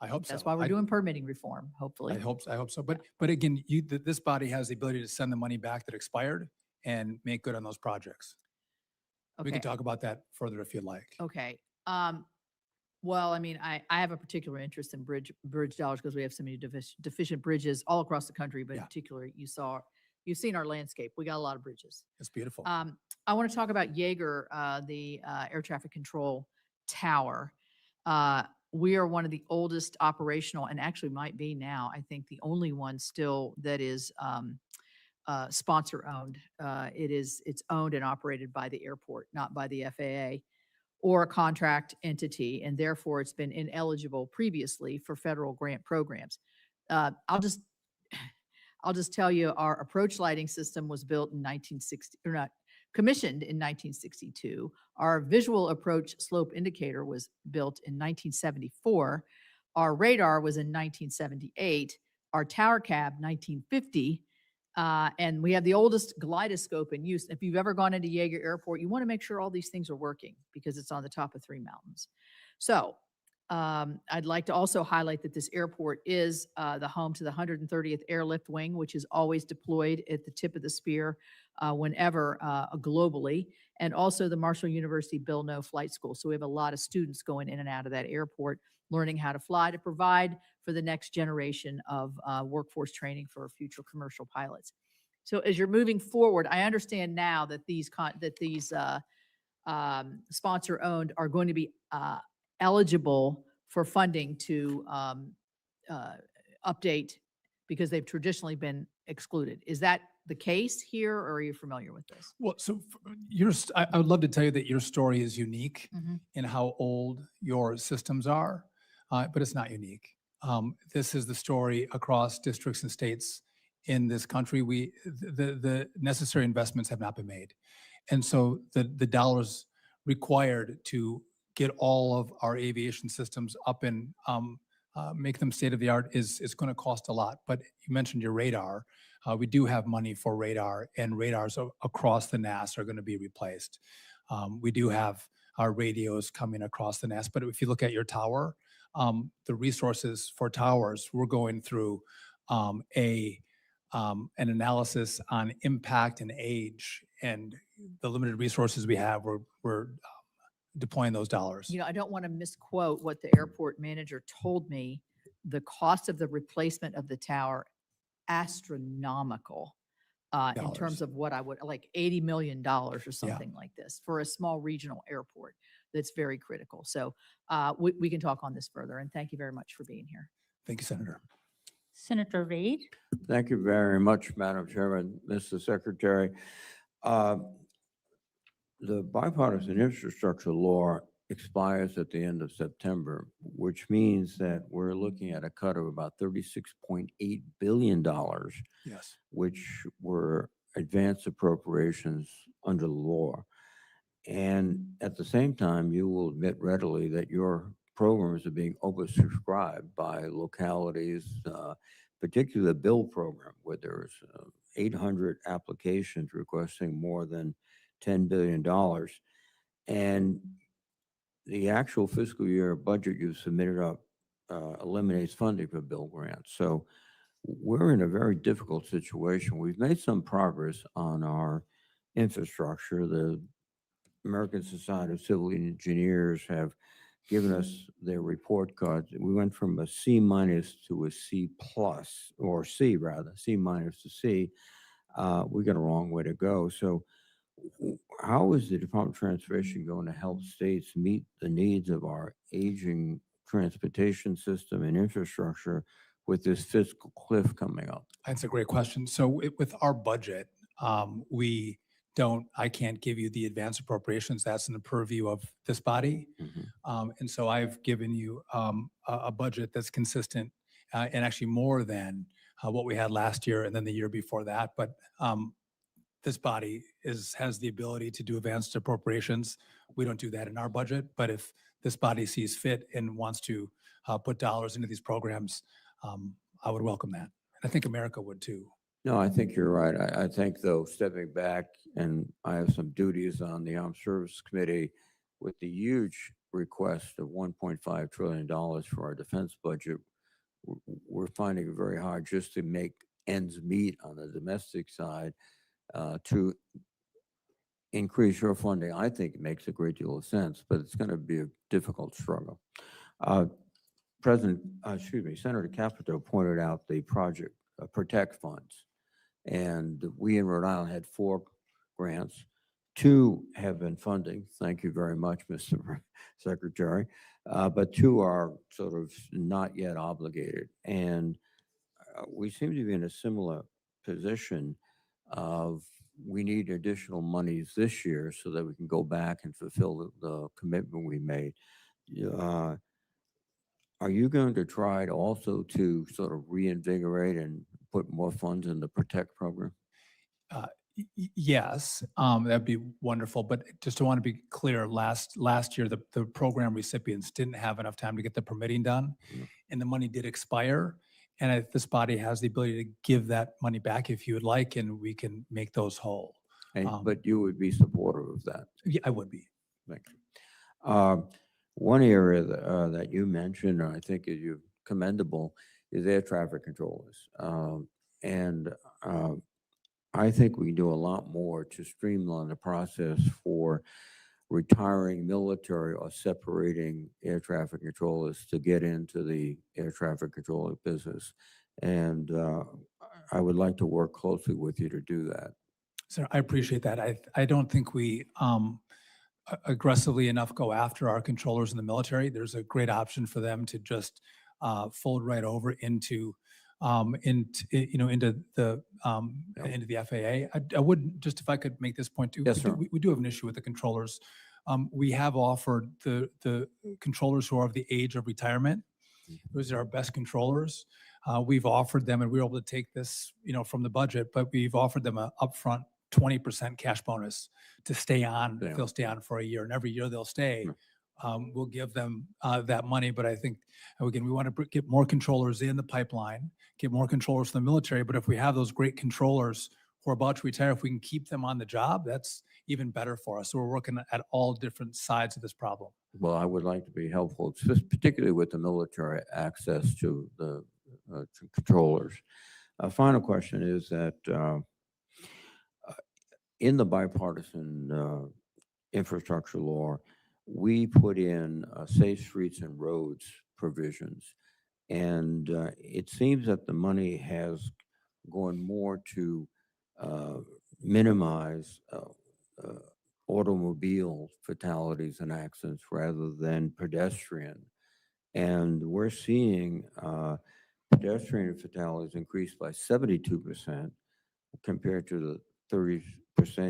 I hope so. That's why we're doing permitting reform, hopefully. I hope so. But again, this body has the ability to send the money back that expired and make good on those projects. We can Okay. talk about that further if you'd like. Okay. Well, I mean, I have a particular interest in bridge dollars because we have so many deficient bridges all across the country, but in Yeah. particular, you've seen our landscape. We got a lot of bridges. It's beautiful. I want to talk about Jaeger, the air traffic control tower. We are one of the oldest operational, and actually might be now, I think, the only one still that is sponsor owned. It's owned and operated by the airport, not by the FAA or a contract entity, and therefore it's been ineligible previously for federal grant programs. I'll just tell you, our approach lighting system was built in 1960, or not, commissioned in 1962. Our visual approach slope indicator was built in 1974. Our radar was in 1978. Our tower cab, 1950. And we have the oldest kaleidoscope in use. If you've ever gone into Jaeger Airport, you want to make sure all these things are working because it's on the top of 3 mountains. So I'd like to also highlight that this airport is the home to the 130th Airlift Wing, which is always deployed at the tip of the spear whenever globally, and also the Marshall University Bill No Flight School. So we have a lot of students going in and out of that airport, learning how to fly to provide for the next generation of workforce training for future commercial pilots. So as you're moving forward, I understand now that these sponsor-owned are going to be eligible for funding to update because they've traditionally been excluded. Is that the case here, or are you familiar with this? Well, so I would love to tell you that your story is unique in how old your systems are, but it's not unique. This is the story across districts and states in this country. The necessary investments have not been made. And so the dollars required to get all of our aviation systems up and make them state of the art is going to cost a lot. But you mentioned your radar. We do have money for radar, and radars across the NAS are going to be replaced. We do have our radios coming across the NAS. But if you look at your tower, the resources for towers, we're going through an analysis on impact and age, and the limited resources we have, we're deploying those dollars. You know, I don't want to misquote what the airport manager told me. The cost of the replacement of the tower, astronomical in terms of what I would, like $80 million or something like this for a small regional airport that's very critical. So we can talk on this further, and thank you very much for being here. Thank you, Senator. Senator Reed. Thank you very much, Madam Chairman, Mr. Secretary. The bipartisan infrastructure law expires at the end of September, which means that we're looking at a cut of about $36.8 billion, Yes. which were advanced appropriations under the law. And at the same time, you will admit readily that your programs are being oversubscribed by localities, particularly the bill program, where there's 800 applications requesting more than $10 billion. And the actual fiscal year budget you've submitted up eliminates funding for bill grants. So we're in a very difficult situation. We've made some progress on our infrastructure. The American Society of Civil Engineers have given us their report cards. We went from a C minus to a C plus, or C rather, C minus to C. We got a long way to go. So how is the Department of Transportation going to help states meet the needs of our aging transportation system and infrastructure with this fiscal cliff coming up? That's a great question. So with our budget, we don't, I can't give you the advance appropriations. That's in the purview of this body. Mhm. And so I've given you a budget that's consistent and actually more than what we had last year and then the year before that. But this body has the ability to do advanced appropriations. We don't do that in our budget, but if this body sees fit and wants to put dollars into these programs, I would welcome that. I think America would too. No, I think you're right. I think though, stepping back, and I have some duties on the Armed Services Committee with the huge request of $1.5 trillion for our defense budget, we're finding it very hard just to make ends meet on the domestic side. To increase your funding, I think it makes a great deal of sense, but it's going to be a difficult struggle. Senator Capito pointed out the Project Protect funds, and we in Rhode Island had 4 grants. 2 have been funding. Thank you very much, Mr. Secretary. But 2 are sort of not yet obligated, and we seem to be in a similar position of we need additional monies this year so that we can go back and fulfill the commitment we made. Are you going to try to also to sort of reinvigorate and put more funds in the Protect program? Yes, that'd be wonderful. But just want to be clear, last year, the program recipients didn't have enough time to get the permitting done, and the money did expire. And this body has the ability to give that money back if you would like, and we can make those whole. But you would be supportive of that? Yeah, I would be. Thank you. One area that you mentioned, I think is commendable, is air traffic controllers. And I think we can do a lot more to streamline the process for retiring military or separating air traffic controllers to get into the air traffic controller business. And I would like to work closely with you to do that. So I appreciate that. I don't think we aggressively enough go after our controllers in the military. There's a great option for them to just fold right over into the FAA. I would just, if I could make this point too. Yes, sir. We do have an issue with the controllers. We have offered the controllers who are of the age of retirement. Those are our best controllers. We've offered them, and we were able to take this, from the budget, but we've offered them an upfront 20% cash bonus to stay on. Yeah. They'll stay on for a year, and every year they'll stay. We'll give them that money. But I think, again, we want to get more controllers in the pipeline, get more controllers from the military. But if we have those great controllers who are about to retire, if we can keep them on the job, that's even better for us. So we're working at all different sides of this problem. Well, I would like to be helpful, particularly with the military access to the to controllers. A final question is that in the bipartisan infrastructure law, we put in safe streets and roads provisions. And it seems that the money has gone more to minimize automobile fatalities and accidents rather than pedestrian. And we're seeing pedestrian fatalities increase by 72% compared to the 30%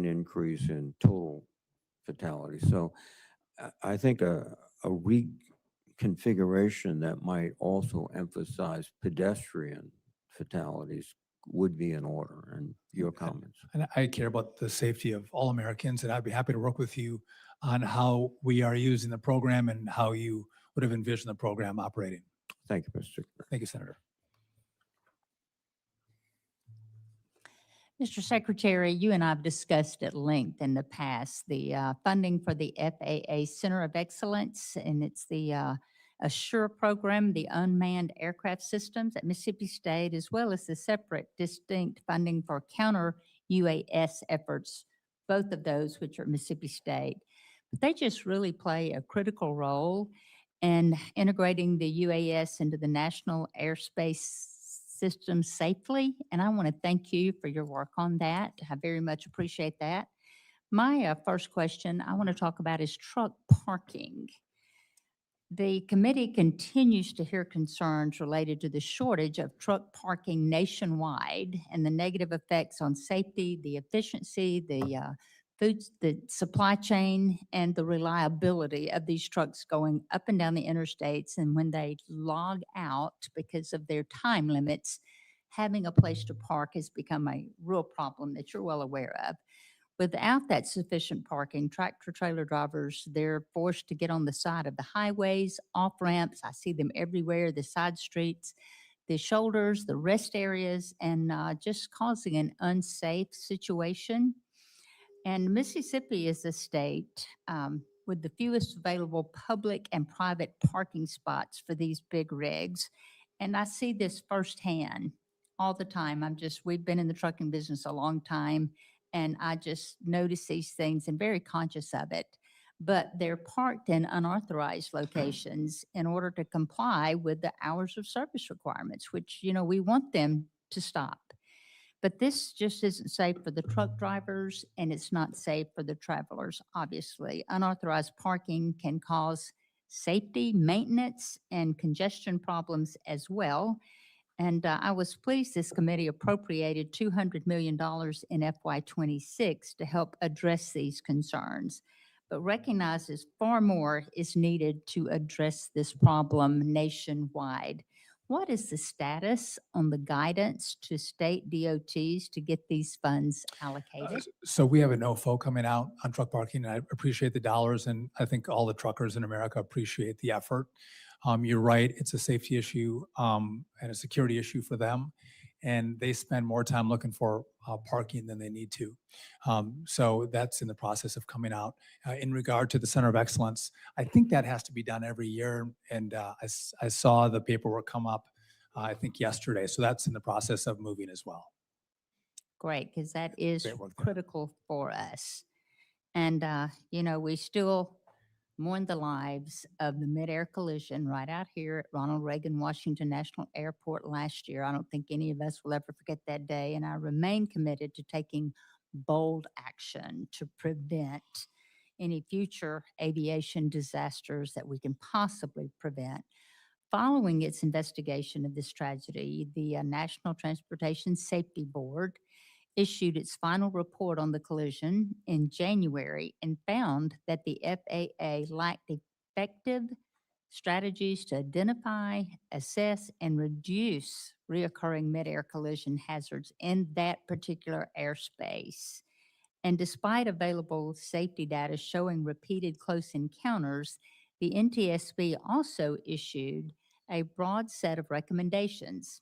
increase in total fatalities. So I think a reconfiguration that might also emphasize pedestrian fatalities would be in order. And your comments? And I care about the safety of all Americans, and I'd be happy to work with you on how we are using the program and how you would have envisioned the program operating. Thank you, Mr. Thank you, Senator. Mr. Secretary, you and I have discussed at length in the past the funding for the FAA Center of Excellence, and it's the Assure program, the unmanned aircraft systems at Mississippi State, as well as the separate distinct funding for counter UAS efforts, both of those which are Mississippi State. But they just really play a critical role and integrating the UAS into the national airspace system safely. And I want to thank you for your work on that. I very much appreciate that. My first question I want to talk about is truck parking. The committee continues to hear concerns related to the shortage of truck parking nationwide and the negative effects on safety, the efficiency, the supply chain, and the reliability of these trucks going up and down the interstates. And when they log out because of their time limits, having a place to park has become a real problem that you're well aware of. Without that sufficient parking, tractor trailer drivers, they're forced to get on the side of the highways, off ramps. I see them everywhere, the side streets, the shoulders, the rest areas, and just causing an unsafe situation. And Mississippi is a state with the fewest available public and private parking spots for these big rigs. And I see this firsthand all the time. We've been in the trucking business a long time, and I just notice these things and very conscious of it. But they're parked in unauthorized locations in order to comply with the hours of service requirements, which, we want them to stop. But this just isn't safe for the truck drivers, and it's not safe for the travelers, obviously. Unauthorized parking can cause safety, maintenance, and congestion problems as well. And I was pleased this committee appropriated $200 million in FY26 to help address these concerns, but recognizes far more is needed to address this problem nationwide. What is the status on the guidance to state DOTs to get these funds allocated? So we have a NOFO coming out on truck parking, and I appreciate the dollars, and I think all the truckers in America appreciate the effort. You're right, it's a safety issue and a security issue for them, and they spend more time looking for parking than they need to. So that's in the process of coming out. In regard to the Center of Excellence, I think that has to be done every year, and I saw the paperwork come up, I think yesterday, so that's in the process of moving as well. Great, because that is Great work there. critical for us. And, we still mourn the lives of the mid-air collision right out here at Ronald Reagan Washington National Airport last year. I don't think any of us will ever forget that day, and I remain committed to taking bold action to prevent any future aviation disasters that we can possibly prevent. Following its investigation of this tragedy, the National Transportation Safety Board issued its final report on the collision in January and found that the FAA lacked effective strategies to identify, assess, and reduce reoccurring mid-air collision hazards in that particular airspace. And despite available safety data showing repeated close encounters, the NTSB also issued a broad set of recommendations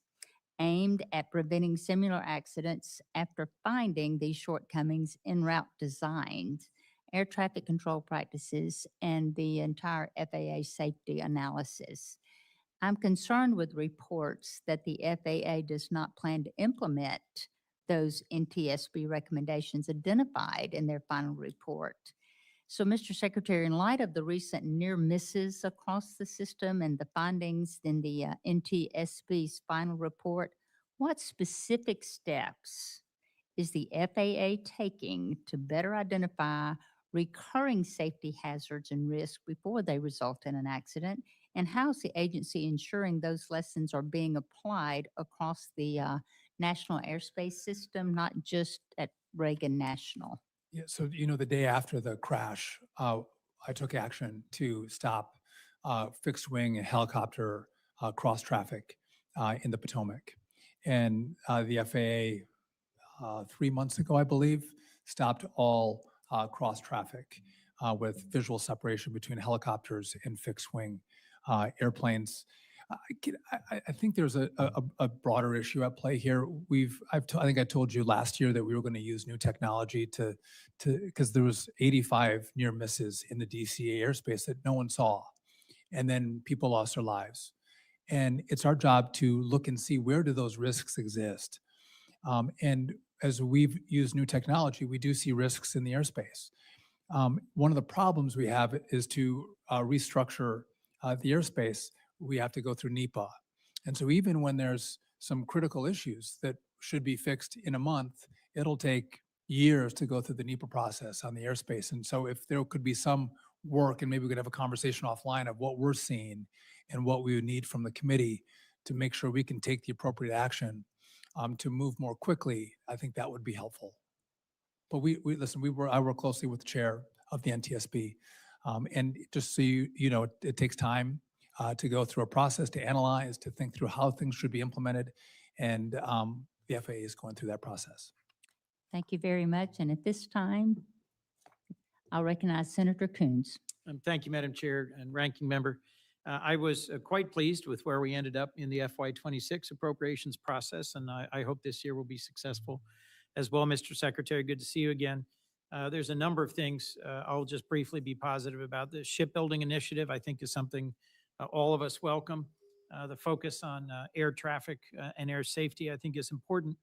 aimed at preventing similar accidents after finding these shortcomings in route designs, air traffic control practices, and the entire FAA safety analysis. I'm concerned with reports that the FAA does not plan to implement those NTSB recommendations identified in their final report. So, Mr. Secretary, in light of the recent near misses across the system and the findings in the NTSB's final report, what specific steps is the FAA taking to better identify recurring safety hazards and risks before they result in an accident? And how is the agency ensuring those lessons are being applied across the national airspace system, not just at Reagan National? Yeah, so the day after the crash, I took action to stop fixed wing and helicopter cross traffic in the Potomac. And the FAA 3 months ago, I believe, stopped all cross traffic with visual separation between helicopters and fixed wing airplanes. I think there's a broader issue at play here. I think I told you last year that we were going to use new technology because there was 85 near misses in the DCA airspace that no one saw, and then people lost their lives. And it's our job to look and see where do those risks exist. And as we've used new technology, we do see risks in the airspace. One of the problems we have is to restructure the airspace, we have to go through NEPA. And so even when there's some critical issues that should be fixed in a month, it'll take years to go through the NEPA process on the airspace. And so if there could be some work, and maybe we could have a conversation offline of what we're seeing and what we would need from the committee to make sure we can take the appropriate action to move more quickly, I think that would be helpful. But listen, I work closely with the chair of the NTSB. And just so you know, it takes time to go through a process, to analyze, to think through how things should be implemented. And the FAA is going through that process. Thank you very much. And at this time, I'll recognize Senator Coons. Thank you, Madam Chair and Ranking Member. I was quite pleased with where we ended up in the FY26 appropriations process, and I hope this year will be successful as well. Mr. Secretary, good to see you again. There's a number of things I'll just briefly be positive about. The shipbuilding initiative, I think, is something all of us welcome. The focus on air traffic and air safety, I think, is important.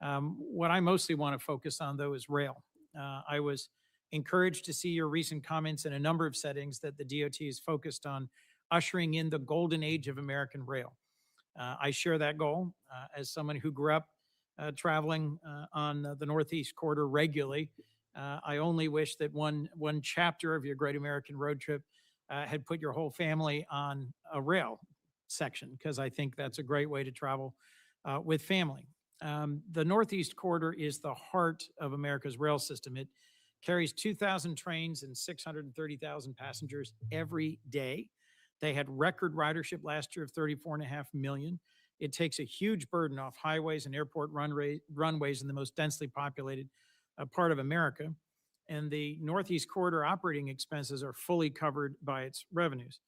What I mostly want to focus on, though, is rail. I was encouraged to see your recent comments in a number of settings that the DOT is focused on ushering in the golden age of American rail. I share that goal as someone who grew up traveling on the Northeast Corridor regularly. I only wish that one chapter of your Great American Road Trip had put your whole family on a rail section, because I think that's a great way to travel with family. The Northeast Corridor is the heart of America's rail system. It carries 2,000 trains and 630,000 passengers every day. They had record ridership last year of 34.5 million. It takes a huge burden off highways and airport runways in the most densely populated part of America. And the Northeast Corridor operating expenses are fully covered by its revenues.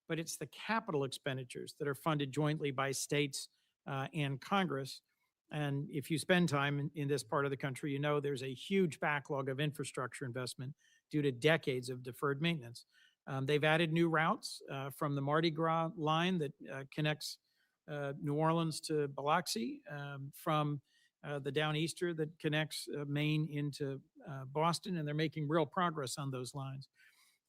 But it's the capital expenditures that are funded jointly by states and Congress. And if you spend time in this part of the country, you know there's a huge backlog of infrastructure investment due to decades of deferred maintenance. They've added new routes from the Mardi Gras line that connects New Orleans to Biloxi, from the Downeaster that connects Maine into Boston, and they're making real progress on those lines.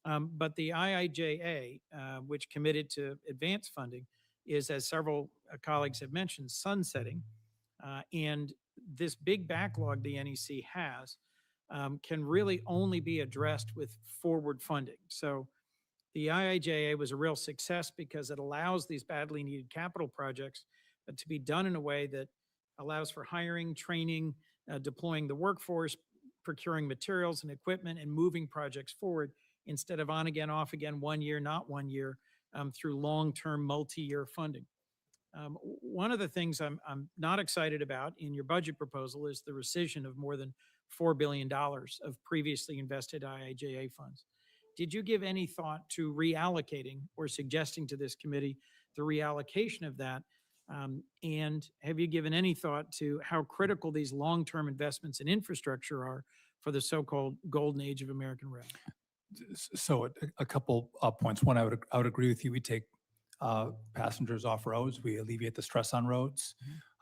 But the IIJA, which committed to advance funding, is, as several colleagues have mentioned, sunsetting. And this big backlog the NEC has can really only be addressed with forward funding. So the IIJA was a real success because it allows these badly needed capital projects to be done in a way that allows for hiring, training, deploying the workforce, procuring materials and equipment, and moving projects forward instead of on again, off again, 1 year, not 1 year, through long-term multi-year funding. One of the things I'm not excited about in your budget proposal is the rescission of more than $4 billion of previously invested IIJA funds. Did you give any thought to reallocating or suggesting to this committee the reallocation of that? And have you given any thought to how critical these long-term investments in infrastructure are for the so-called golden age of American rail? So a couple points. One, I would agree with you. We take passengers off roads. We alleviate the stress on roads.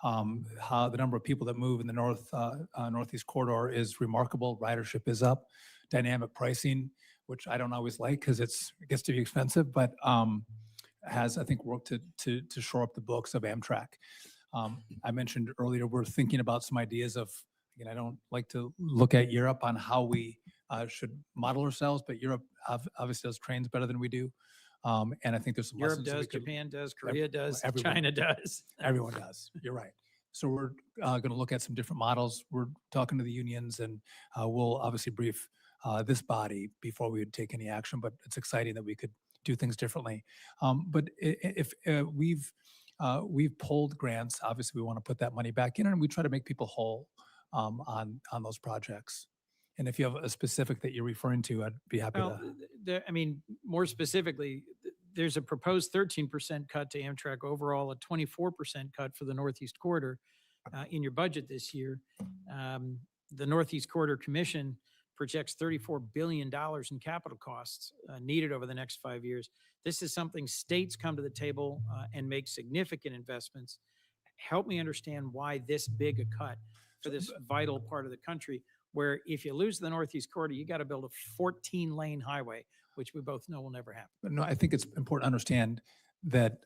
How the number of people that move in the Northeast Corridor is remarkable. Ridership is up. Dynamic pricing, which I don't always like because it gets to be expensive, but has, I think, worked to shore up the books of Amtrak. I mentioned earlier, we're thinking about some ideas of, again, I don't like to look at Europe on how we should model ourselves, but Europe obviously does trains better than we do. And I think there's some Europe lessons that we does, could- Japan does, Korea does, everyone. China does. Everyone does. You're right. So we're going to look at some different models. We're talking to the unions, and we'll obviously brief this body before we would take any action. But it's exciting that we could do things differently. But if we've pulled grants, obviously we want to put that money back in, and we try to make people whole on those projects. And if you have a specific that you're referring to, I'd be happy Well, to. I mean, more specifically, there's a proposed 13% cut to Amtrak overall, a 24% cut for the Northeast Corridor in your budget this year. The Northeast Corridor Commission projects $34 billion in capital costs needed over the next 5 years. This is something states come to the table and make significant investments. Help me understand why this big a cut for this vital part of the country, where if you lose the Northeast Corridor, you got to build a 14-lane highway which we both know will never happen. But no, I think it's important to understand that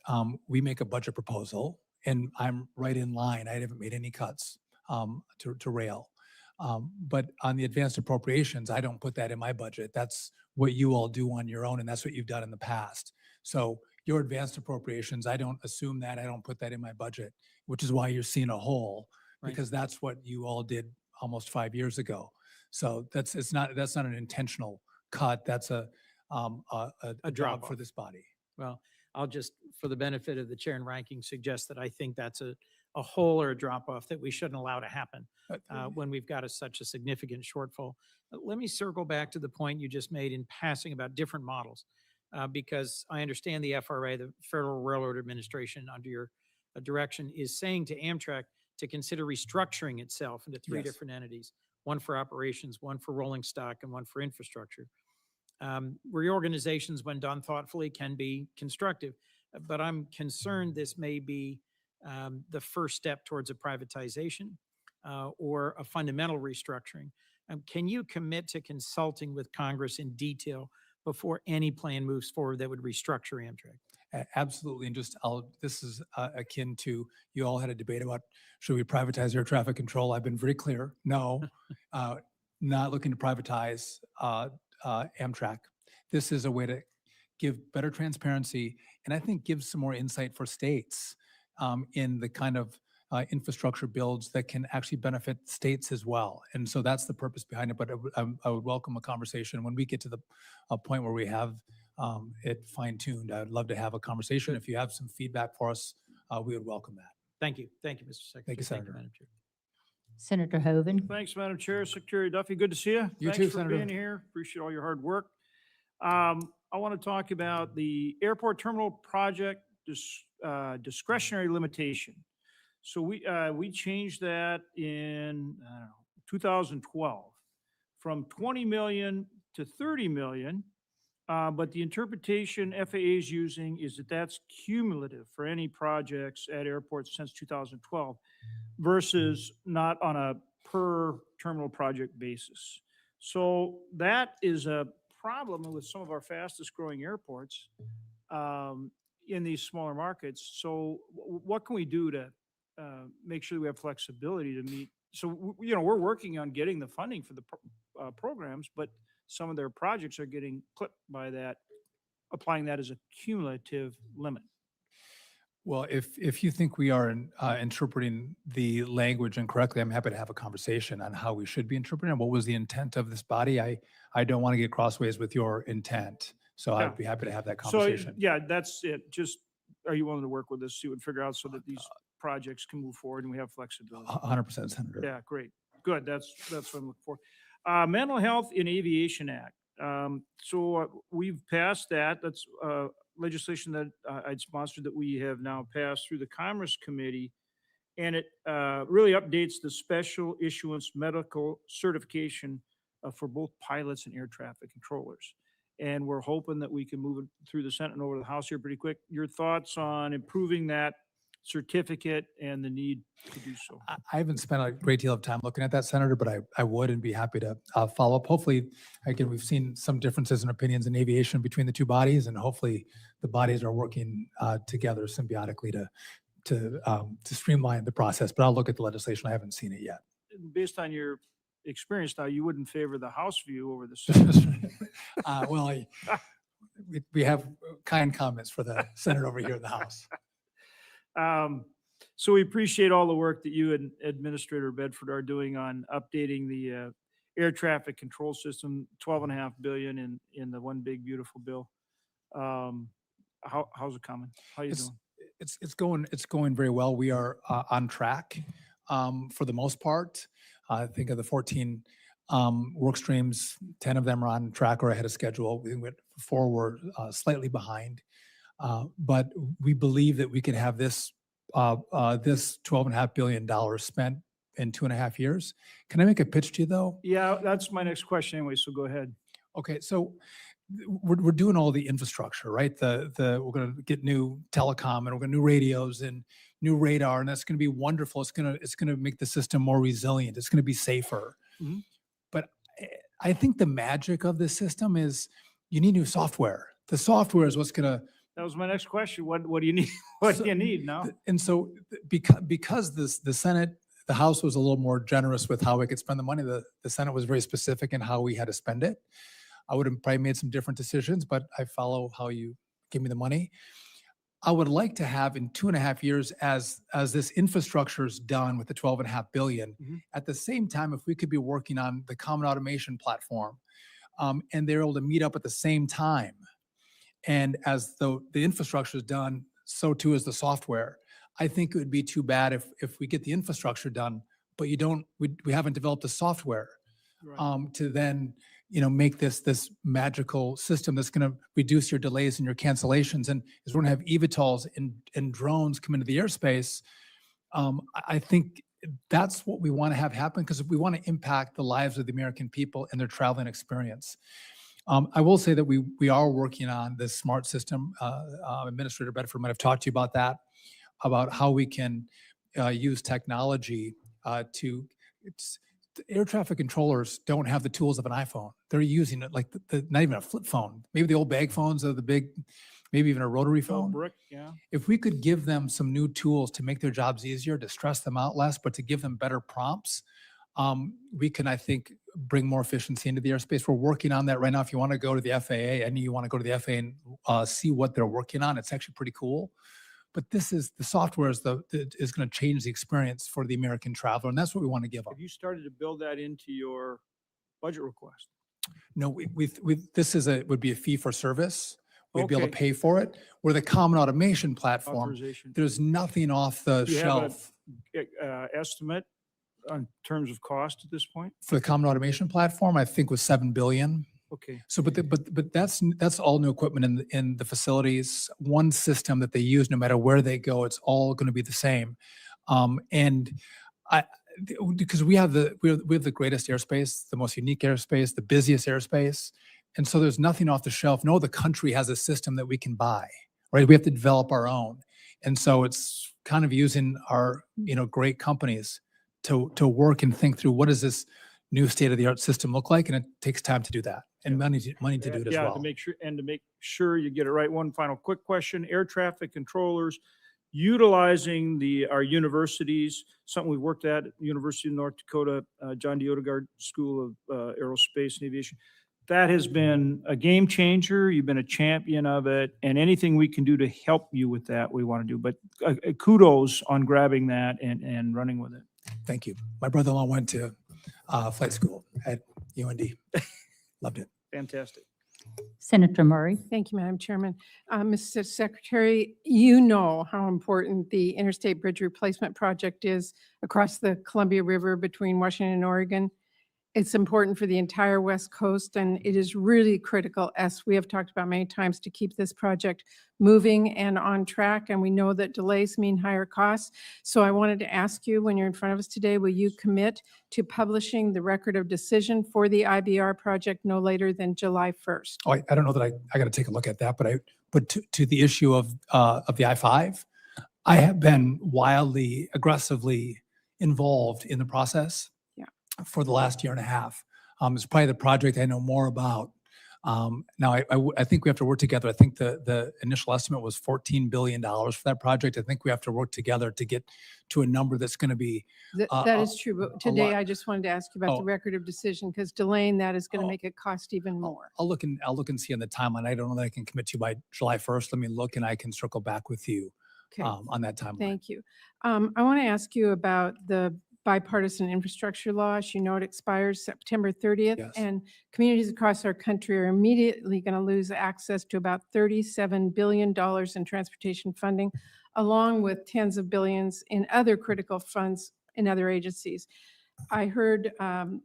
we make a budget proposal and I'm right in line. I haven't made any cuts to rail. But on the advanced appropriations, I don't put that in my budget. That's what you all do on your own, and that's what you've done in the past. So your advanced appropriations, I don't assume that. I don't put that in my budget, which is why you're seeing a hole, Right. because that's what you all did almost 5 years ago. So that's not an intentional cut. That's a job drop for off. this body. Well, I'll just, for the benefit of the chair and ranking, suggest that I think that's a hole or a drop off that we shouldn't allow to happen when we've got such a significant shortfall. Let me circle back to the point you just made in passing about different models, because I understand the FRA, the Federal Railroad Administration, under your direction, is saying to Amtrak to consider restructuring itself into three Yes. different entities, one for operations, one for rolling stock, and one for infrastructure. Reorganizations, when done thoughtfully, can be constructive, but I'm concerned this may be the first step towards a privatization or a fundamental restructuring. Can you commit to consulting with Congress in detail before any plan moves forward that would restructure Amtrak? Absolutely. And this is akin to, you all had a debate about, should we privatize air traffic control? I've been very clear, no, not looking to privatize Amtrak. This is a way to give better transparency and I think give some more insight for states in the kind of infrastructure builds that can actually benefit states as well. And so that's the purpose behind it. But I would welcome a conversation when we get to the point where we have it fine-tuned. I would love to have a conversation. If you have some feedback for us, we would welcome that. Thank you. Thank you, Mr. Secretary. Thank you, Senator. Madam Chair. Senator Hoven. Thanks, Madam Chair. Secretary Duffy, good to see you. You Thanks too, for Senator. being here. Appreciate all your hard work. I want to talk about the airport terminal project discretionary limitation. So we changed that in 2012 from 20 million to 30 million. But the interpretation FAA is using is that that's cumulative for any projects at airports since 2012 versus not on a per terminal project basis. So that is a problem with some of our fastest growing airports in these smaller markets. So what can we do to make sure we have flexibility to meet? So, we're working on getting the funding for the programs, but some of their projects are getting clipped by that, applying that as a cumulative limit. Well, if you think we are interpreting the language incorrectly, I'm happy to have a conversation on how we should be interpreting it. What was the intent of this body? I don't want to get crossways with your intent. So Yeah. I'd be happy to have that So, conversation. yeah, that's it. Just, are you willing to work with us, see and figure out so that these projects can move forward and we have flexibility? 100%, Senator. Yeah, great. Good. That's what I'm looking for. Mental Health in Aviation Act. So we've passed that. That's legislation that I'd sponsored that we have now passed through the Commerce Committee. And it really updates the special issuance medical certification for both pilots and air traffic controllers. And we're hoping that we can move it through the Senate and over to the House here pretty quick. Your thoughts on improving that certificate and the need to do so? I haven't spent a great deal of time looking at that, Senator, but I would and be happy to follow up. Hopefully, again, we've seen some differences in opinions in aviation between the two bodies, and hopefully the bodies are working together symbiotically to streamline the process. But I'll look at the legislation. I haven't seen it yet. Based on your experience now, you wouldn't favor the House view over the Senate. Well, we have kind comments for the Senate over here in the House. So we appreciate all the work that you and Administrator Bedford are doing on updating the air traffic control system, 12.5 billion in the one big beautiful bill. How's it coming? How you doing? It's going very well. We are on track for the most part. I think of the 14 work streams, 10 of them are on track or ahead of schedule. We went forward slightly behind. But we believe that we can have this $12.5 billion spent in 2.5 years. Can I make a pitch to you though? Yeah, that's my next question anyway, so go ahead. Okay, so we're doing all the infrastructure, right? We're going to get new telecom and we're going to new radios and new radar, and that's going to be wonderful. It's going to make the system more resilient. It's going to be safer. Mhm. But I think the magic of this system is, you need new software. The software is what's gonna. That was my next question. What do you need? What do you need now? And so because the Senate, the House was a little more generous with how we could spend the money, the Senate was very specific in how we had to spend it. I would have probably made some different decisions, but I follow how you give me the money. I would like to have in 2.5 years, as this infrastructure is done with the 12.5 billion, Mhm. at the same time, if we could be working on the common automation platform, and they're able to meet up at the same time. And as the infrastructure is done, so too is the software. I think it would be too bad if we get the infrastructure done, but we haven't developed the software Right. to then, make this magical system that's going to reduce your delays and your cancellations. And as we're going to have eVTOLs and drones come into the airspace, I think that's what we want to have happen because we want to impact the lives of the American people and their traveling experience. I will say that we are working on this smart system. Administrator Bedford might have talked to you about that, about how we can use technology to. The air traffic controllers don't have the tools of an iPhone. They're using it like not even a flip phone. Maybe the old bag phones are the big, maybe even a rotary Bill phone. Brick, yeah. If we could give them some new tools to make their jobs easier, to stress them out less, but to give them better prompts, we can, I think, bring more efficiency into the airspace. We're working on that right now. If you want to go to the FAA, and you want to go to the FAA and see what they're working on, it's actually pretty cool. But the software is going to change the experience for the American traveler, and that's what we want to give them. Have you started to build that into your budget request? No, would be a fee for service. We'd be able to Okay. pay for it. Where the common automation platform, Authorization. there's nothing off the Do you have a- shelf Estimate in terms of cost at this point? for the common automation platform. I think was 7 billion. Okay. So, but that's all new equipment in the facilities. One system that they use, no matter where they go, it's all going to be the same. Because we have the greatest airspace, the most unique airspace, the busiest airspace, and so there's nothing off the shelf. No other country has a system that we can buy, right? We have to develop our own, and so it's kind of using our great companies to work and think through what does this new state-of-the-art system look like, and it takes time to do that and money to do it as Yeah, well. to make sure you get it right. One final quick question. Air traffic controllers utilizing our universities, something we've worked at University of North Dakota, John D. Odegaard School of Aerospace and Aviation. That has been a game changer. You've been a champion of it, and anything we can do to help you with that, we want to do. But kudos on grabbing that and running with it. Thank you. My brother-in-law went to flight school at UND. Loved it. Fantastic. Senator Murray. Thank you, Madam Chairman. Mr. Secretary, you know how important the Interstate Bridge Replacement Project is across the Columbia River between Washington and Oregon. It's important for the entire West Coast, and it is really critical, as we have talked about many times, to keep this project moving and on track. And we know that delays mean higher costs. So I wanted to ask you, when you're in front of us today, will you commit to publishing the record of decision for the IBR project no later than July 1st? Oh, I don't know that I got to take a look at that, but to the issue of the I-5, I have been wildly, aggressively involved in the process for the last year and a half. It's probably the project I know more about. Now, I think we have to work together. I think the initial estimate was $14 billion for that project. I think we have to work together to get to a number that's going to be. That is true, but today lot. I just wanted to ask you about Oh. the record of decision, because delaying that is going to Oh. make it cost even more. I'll look and see on the timeline. I don't know that I can commit to you by July 1st. Let me look and I can circle back with you Okay, on that timeline. thank you. I want to ask you about the bipartisan infrastructure law. As you know, it expires September 30th. Yes. And communities across our country are immediately going to lose access to about $37 billion in transportation funding, along with tens of billions in other critical funds in other agencies. I heard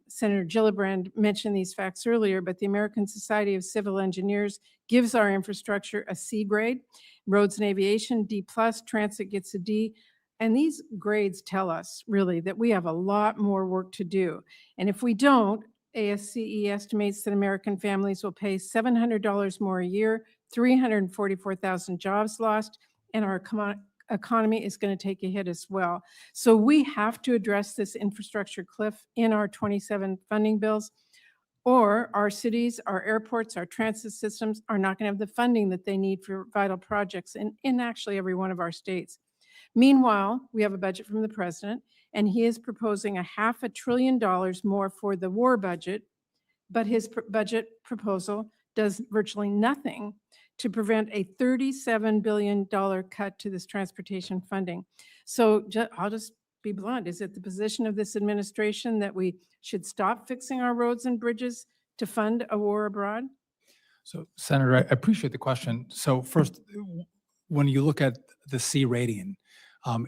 Senator Gillibrand mention these facts earlier, but the American Society of Civil Engineers gives our infrastructure a C grade, roads and aviation D+, transit gets a D. And these grades tell us really that we have a lot more work to do. And if we don't, ASCE estimates that American families will pay $700 more a year, 344,000 jobs lost, and our economy is going to take a hit as well. So we have to address this infrastructure cliff in our 27 funding bills, or our cities, our airports, our transit systems are not going to have the funding that they need for vital projects in actually every one of our states. Meanwhile, we have a budget from the president, and he is proposing $500 billion more for the war budget, but his budget proposal does virtually nothing to prevent a $37 billion cut to this transportation funding. So I'll just be blunt. Is it the position of this administration that we should stop fixing our roads and bridges to fund a war abroad? So Senator, I appreciate the question. So first, when you look at the C rating,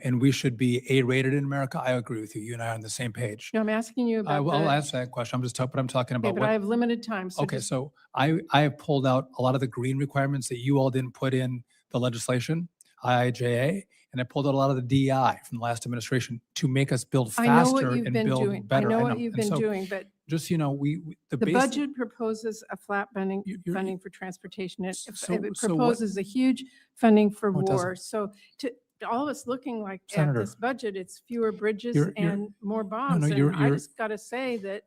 and we should be A-rated in America, I agree with you. You and I are on the same page. No, I'm asking you about I'll the, answer that question. I'm just talking, but I'm talking okay, about but what. I have limited time. So Okay, just- so I have pulled out a lot of the green requirements that you all didn't put in the legislation, IIJA, and I pulled out a lot of the DEI from the last administration to make us build I know what faster you've and been build doing. I better. know what you've And been so doing, but just, you know, the the base. budget proposes a flat funding, You're- funding for transportation. It So- it so what- proposes a huge funding for No, it doesn't. war. So to all of us looking like at Senator, this budget, it's fewer bridges you're- and more bombs. no, And I you're- just got to say that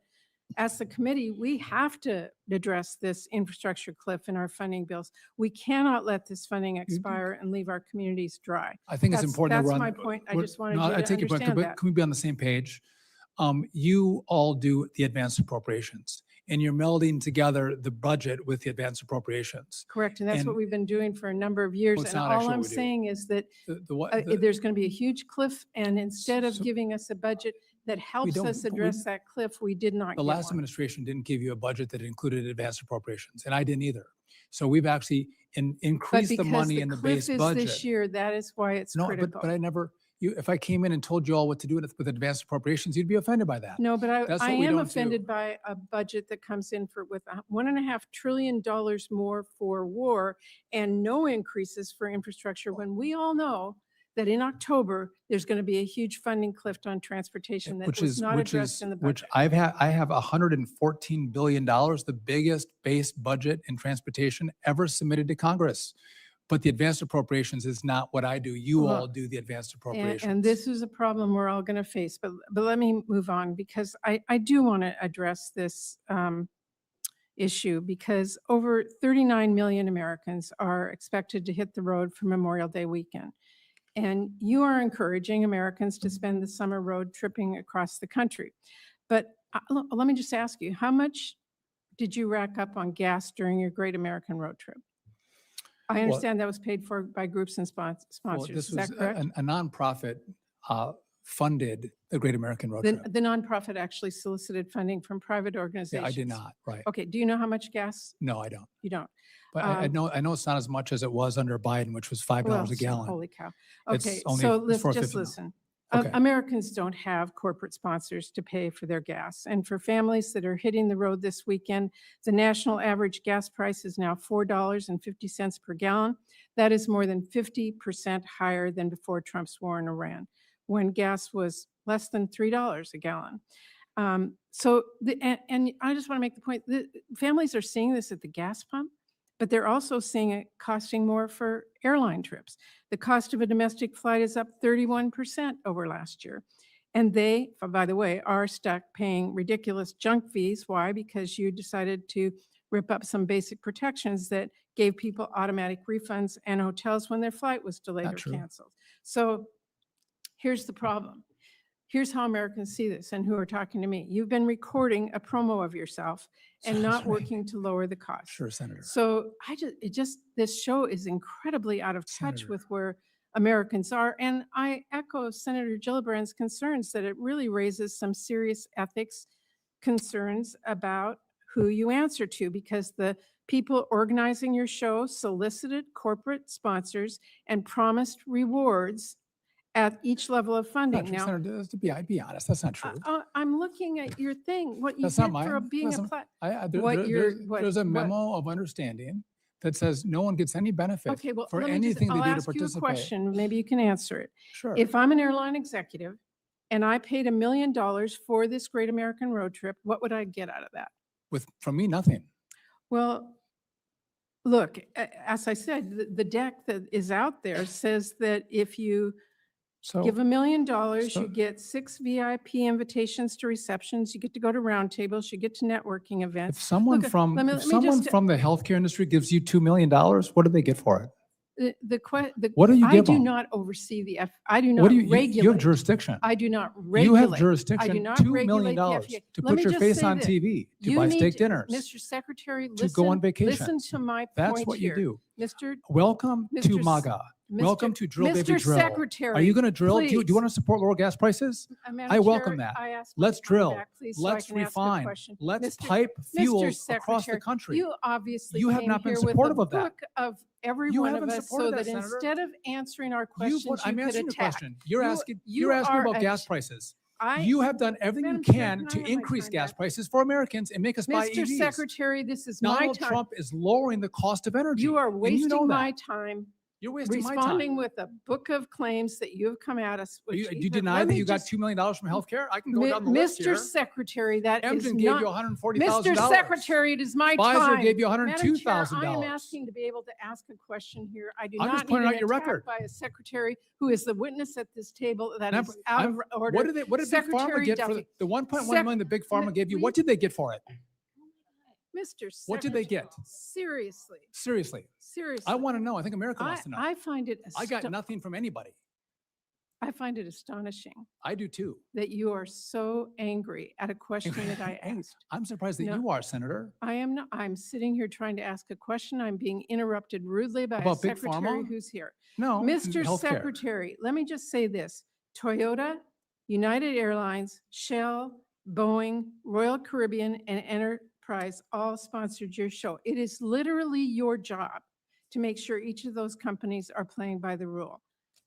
as the committee, we have to address this infrastructure cliff in our funding bills. We cannot let this funding expire and leave our communities dry. I think it's That's- important that that's we're on. my point. I we're- just wanted no, you I to take your point, understand but that. can we be on the same page? You all do the advanced appropriations, and you're melding together the budget with the advanced appropriations. Correct. And that's what And- we've been doing for a number of years. it's And not all actually I'm what we do. saying is that The there's going to be a huge cliff, and instead of So- giving us a budget that helps don't- us but we- address that cliff, we did not The get last one. administration didn't give you a budget that included advanced appropriations, and I didn't either. So we've actually But increased the because money the in the cliff base is budget. this year, that is why it's No, critical. but I never, if I came in and told you all what to do with advanced appropriations, you'd be offended by that. No, but That's I what we am don't do. offended by a budget that comes in with $1.5 trillion more for war and no increases for infrastructure, when we all know that in October, there's going to be a huge funding cliff on transportation that was not addressed in the Which budget. I have $114 billion, the biggest base budget in transportation ever submitted to Congress. But the advanced appropriations is not what I do. You Well, all do the advanced And appropriations. this is a problem we're all going to face, but let me move on, because I do want to address this issue, because over 39 million Americans are expected to hit the road for Memorial Day weekend. And you are encouraging Americans to spend the summer road tripping across the country. But let me just ask you, how much did you rack up on gas during your Great American Road Trip? I Well- understand that was paid for by groups and Well, sponsors. this Is was that correct? a nonprofit funded the Great American Road Trip. The nonprofit actually solicited funding from private Yeah, organizations. I did not, right. Okay, do you know how much gas? No, I don't. You don't. But I know it's not as much as it was under Biden, which was $5 Well, a so- gallon. Holy cow. It's Okay, only- so it's let's $4.50 just now. listen. Okay. Americans don't have corporate sponsors to pay for their gas. And for families that are hitting the road this weekend, the national average gas price is now $4.50 per gallon. That is more than 50% higher than before Trump's war in Iran, when gas was less than $3 a gallon. And I just want to make the point that families are seeing this at the gas pump, but they're also seeing it costing more for airline trips. The cost of a domestic flight is up 31% over last year. And they, by the way, are stuck paying ridiculous junk fees. Why? Because you decided to rip up some basic protections that gave people automatic refunds and hotels when their flight was delayed Not or true. canceled. So here's the problem. Here's how Americans see this and who are talking to me. You've been recording a promo of yourself and not Sorry. working to lower the cost. Sure, Senator. So this show is incredibly out of touch Senator. with where Americans are. And I echo Senator Gillibrand's concerns that it really raises some serious ethics concerns about who you answer to, because the people organizing your show solicited corporate sponsors and promised rewards at each level of funding. Not true, Now, Senator, be honest, that's not true. I'm looking at your thing, what you That's did not for mine. being a Listen, plat. There's a what- memo of understanding that says no one gets any benefit Okay, well, for let me just, anything they I'll do to ask you a participate. question, maybe you can answer it. Sure. If I'm an airline executive and I paid $1 million for this Great American Road Trip, what would I get out of that? From me, nothing. Well, look, as I said, the deck that is out there says that if you So, Give $1 million, so- you get 6 VIP invitations to receptions, you get to go to roundtables, you get to networking if events. someone Look, from, let me- if let me someone just- from the healthcare industry gives you $2 million, what do they get for it? What do you I give do 'em? not oversee I do What not do you have regulate. jurisdiction. I do not You have regulate. jurisdiction, not $2 regulate million the to FDA. Let put me your just face say on this. TV, to You buy need steak dinners, Mr. Secretary, to go on listen vacations. to my That's point what you here. do. Mr. Welcome to Mr. S- MAGA. Welcome Mr. to Drill Baby Mr. Drill. Secretary, Are you going to drill? Do you please. want to support lower gas prices? Madam I welcome Chair, that. I asked my Let's time drill. back, please, so I Let's can ask a refine. question. Let's Mr. pipe fuel Mr. across the Secretary, country. You obviously You have came not been here with supportive a of that. book of every You one of haven't us, so supported that that, Senator. instead of answering our You questions, put, you I'm could answering your attack. question. You're You- asking you me are about a gas j- prices. I- You have done everything you Madam Chair, can can I to have my increase time gas back? prices for Americans and make us buy Mr. EVs. Secretary, this is my Donald time. Trump is lowering the cost of energy. You are and wasting you know my that. time You're wasting my time. responding with a book of claims that you have come at us. Do you which do you either- deny let that me you got just- $2 million from healthcare? I can go Mi- down the list here. Mr. Secretary, that is Amgen gave you not. $140,000. Mr. Secretary, it is my time. Pfizer gave you Madam Chair, $102,000. I am asking to be able to ask a question here. I do I'm just not need pointing an out your attack record. by a secretary who is the witness at this table. That And is out of order. What did Big Pharma Secretary get for Duffy. the 1.1 Sec- million that Big Pharma Mi- gave you? will What did they get for it? Mr. What did they Secretary, get? Seriously, Seriously. seriously. I want to know. I think America I, wants to know. I find it. I got nothing from anybody. I find it astonishing I do too. that you are so angry at a question that I Ang- asked. I'm surprised that No. you are, Senator. I am not, I'm sitting here trying to ask a question. I'm being interrupted rudely by a About Big secretary Pharma? who's here. No. Mr. healthcare. Secretary, let me just say this. Toyota, United Airlines, Shell, Boeing, Royal Caribbean, and Enterprise all sponsored your show. It is literally your job to make sure each of those companies are playing by the rule.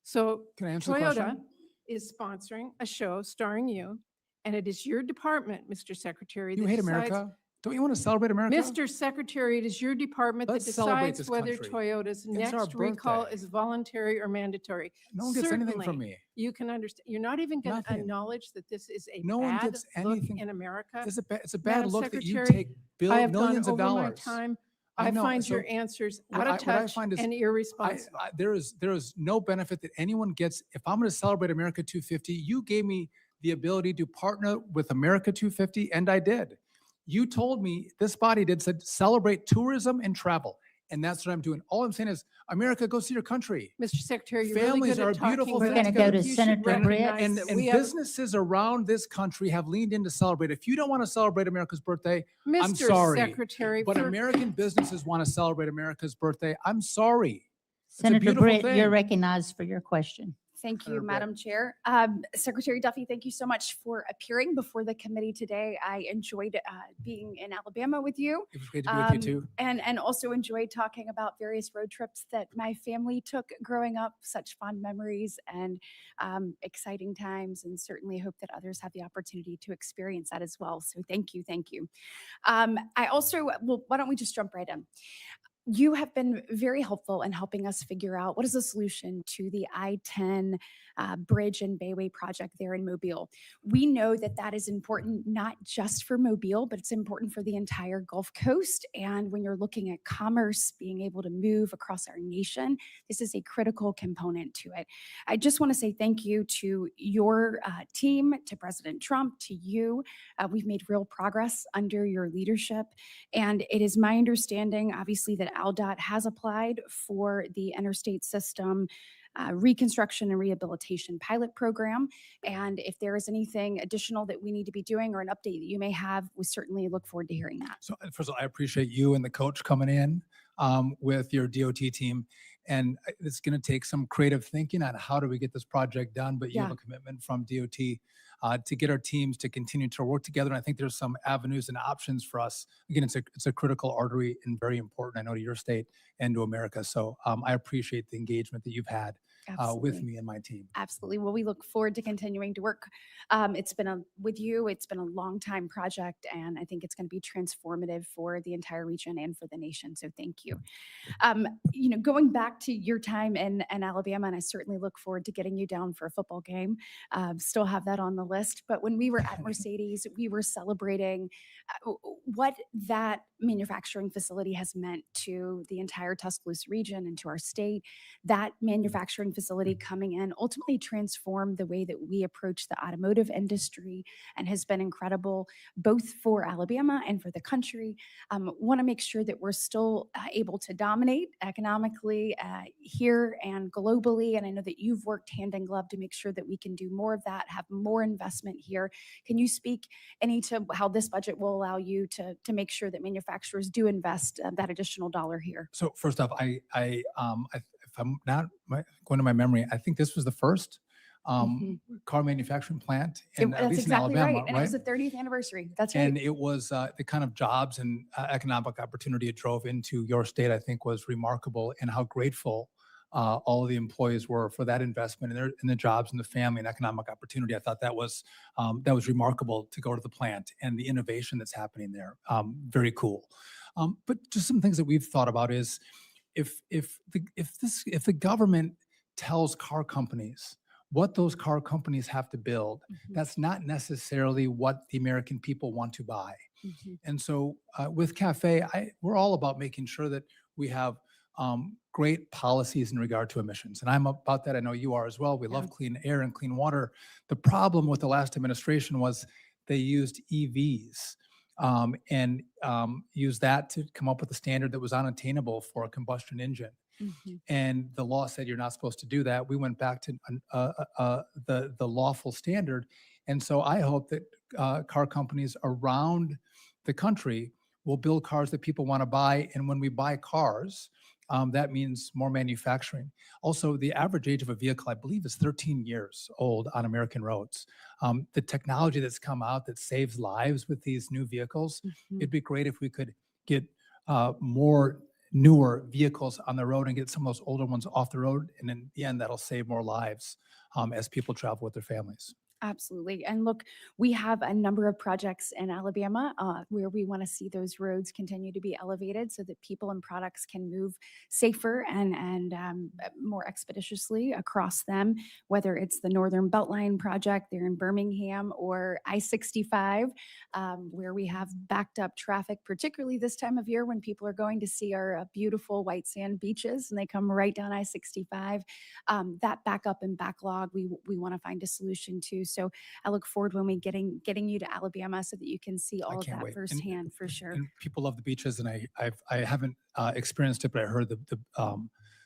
So Can I answer the Toyota question? is sponsoring a show starring you, and it is your department, Mr. Secretary. You that hate decides- America? Don't you want to celebrate America? Mr. Secretary, it is your department that Let's celebrate decides this whether country. Toyota's It's our next recall birthday. is voluntary or mandatory. No one gets anything from Certainly, me. You can understand, you're not even going to Nothing. acknowledge that this is a No one bad gets look anything. in America. It's a bad Madam look that you Secretary, take I have gone millions of over my dollars. time. I I know, find so your answers what out of I touch find is and irresponsible. there is no benefit that anyone gets. If I'm going to celebrate America 250, you gave me the ability to partner with America 250, and I did. You told me, this body said celebrate tourism and travel, and that's what I'm doing. All I'm saying is, America, go see your country. Mr. Secretary, you're really Families good are at talking. beautiful but things. I We're gonna think go to you should Senator Britt, recognize And, that and we have- businesses around this country have leaned in to celebrate. If you don't want to celebrate America's birthday, I'm Mr. sorry, Secretary, but for- American businesses want to celebrate America's birthday. I'm sorry. It's a Senator beautiful Britt, you're thing. recognized for your question. Thank you, Senator Britt. Madam Chair. Secretary Duffy, thank you so much for appearing before the committee today. I enjoyed being in Alabama with you It was great to be with you too. and also enjoyed talking about various road trips that my family took growing up, such fond memories and exciting times, and certainly hope that others have the opportunity to experience that as well. So thank you, thank you. I also, well, why don't we just jump right in? You have been very helpful in helping us figure out what is the solution to the I-10 Bridge and Bayway project there in Mobile. We know that that is important not just for Mobile, but it's important for the entire Gulf Coast. And when you're looking at commerce being able to move across our nation, this is a critical component to it. I just want to say thank you to your team, to President Trump, to you. We've made real progress under your leadership. And it is my understanding, obviously, that ALDOT has applied for the interstate system reconstruction and rehabilitation pilot program. And if there is anything additional that we need to be doing or an update that you may have, we certainly look forward to hearing that. So first of all, I appreciate you and the coach coming in with your DOT team. And it's going to take some creative thinking on how do we get this project done, but you have Yeah. a commitment from DOT to get our teams to continue to work together. And I think there's some avenues and options for us. Again, it's a critical artery and very important, I know, to your state and to America. So I appreciate the engagement that you've had with Absolutely. me and my team. Absolutely. Well, we look forward to continuing to work. It's been with you. It's been a long time project, and I think it's going to be transformative for the entire region and for the nation. So thank you. Going back to your time in Alabama, and I certainly look forward to getting you down for a football game. Still have that on the list. But when we were at Mercedes, we were celebrating what that manufacturing facility has meant to the entire Tuscaloosa region and to our state. That manufacturing facility coming in, ultimately transform the way that we approach the automotive industry and has been incredible both for Alabama and for the country. Want to make sure that we're still able to dominate economically here and globally. And I know that you've worked hand in glove to make sure that we can do more of that, have more investment here. Can you speak any to how this budget will allow you to make sure that manufacturers do invest that additional dollar here? So first off, if I'm not going to my memory, I think this was the first car manufacturing plant at That's least exactly in Alabama, right. And it was the 30th anniversary. That's right. And it was the kind of jobs and economic opportunity it drove into your state, I think, was remarkable, and how grateful all of the employees were for that investment in the jobs and the family and economic opportunity. I thought that was remarkable to go to the plant and the innovation that's happening there. Very cool. But just some things that we've thought about is if the government tells car companies what those car companies have to build, that's not necessarily what the American people want to buy. And so with CAFE, we're all about making sure that we have great policies in regard to emissions. And I'm about that. I know you are as well. We love clean air and clean water. The problem with the last administration was they used EVs and used that to come up with a standard that was unattainable for a combustion engine. And the law said you're not supposed to do that. We went back to the lawful standard. And so I hope that car companies around the country will build cars that people want to buy. And when we buy cars, that means more manufacturing. Also, the average age of a vehicle, I believe, is 13 years old on American roads. The technology that's come out that saves lives with these new vehicles, it'd be great if we could get more newer vehicles on the road and get some of those older ones off the road. And in the end, that'll save more lives as people travel with their families. Absolutely. And look, we have a number of projects in Alabama where we want to see those roads continue to be elevated so that people and products can move safer and more expeditiously across them, whether it's the Northern Beltline project there in Birmingham or I-65, where we have backed up traffic, particularly this time of year when people are going to see our beautiful white sand beaches and they come right down I-65. That backup and backlog, we want to find a solution to. So I look forward when we getting you to Alabama so that you can see all of can't that wait. firsthand for sure. And people love the beaches, and I haven't experienced it, but I heard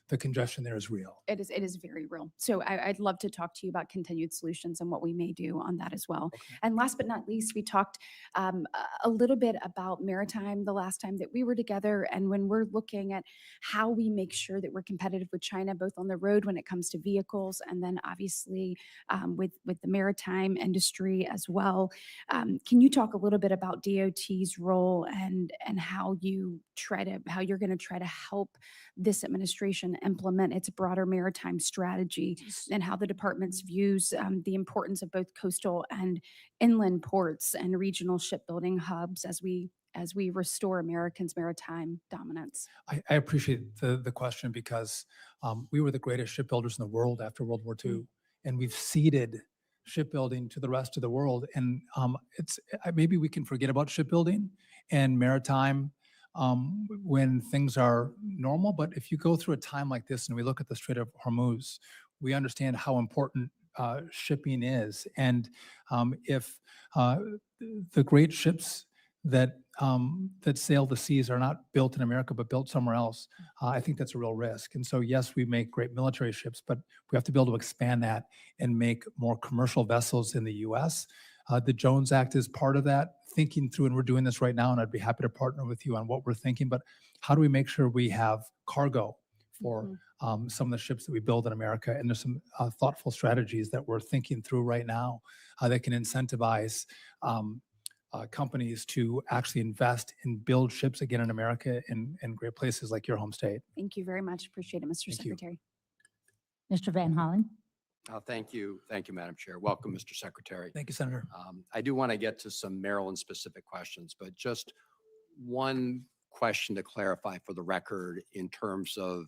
the congestion there is real. It is very real. So I'd love to talk to you about continued solutions and what we may do on that as well. Okay. And last but not least, we talked a little bit about maritime the last time that we were together. And when we're looking at how we make sure that we're competitive with China, both on the road when it comes to vehicles, and then obviously with the maritime industry as well. Can you talk a little bit about DOT's role and how you're going to try to help this administration implement its broader maritime strategy and how the department's views the importance of both coastal and inland ports and regional shipbuilding hubs as we restore Americans' maritime dominance? I appreciate the question because we were the greatest shipbuilders in the world after World War II, and we've ceded shipbuilding to the rest of the world. And maybe we can forget about shipbuilding and maritime when things are normal. But if you go through a time like this and we look at the Strait of Hormuz, we understand how important shipping is. And if the great ships that sail the seas are not built in America, but built somewhere else, I think that's a real risk. And so, yes, we make great military ships, but we have to be able to expand that and make more commercial vessels in the U.S. The Jones Act is part of that, thinking through, and we're doing this right now, and I'd be happy to partner with you on what we're thinking, but how do we make sure we have cargo for some of the ships that we build in America? And there's some thoughtful strategies that we're thinking through right now that can incentivize companies to actually invest and build ships again in America in great places like your home state. Thank you very much. Appreciate it, Mr. Thank you. Secretary. Mr. Van Hollen. Thank you. Thank you, Madam Chair. Welcome, Mr. Secretary. Thank you, Senator. I do want to get to some Maryland-specific questions, but just one question to clarify for the record in terms of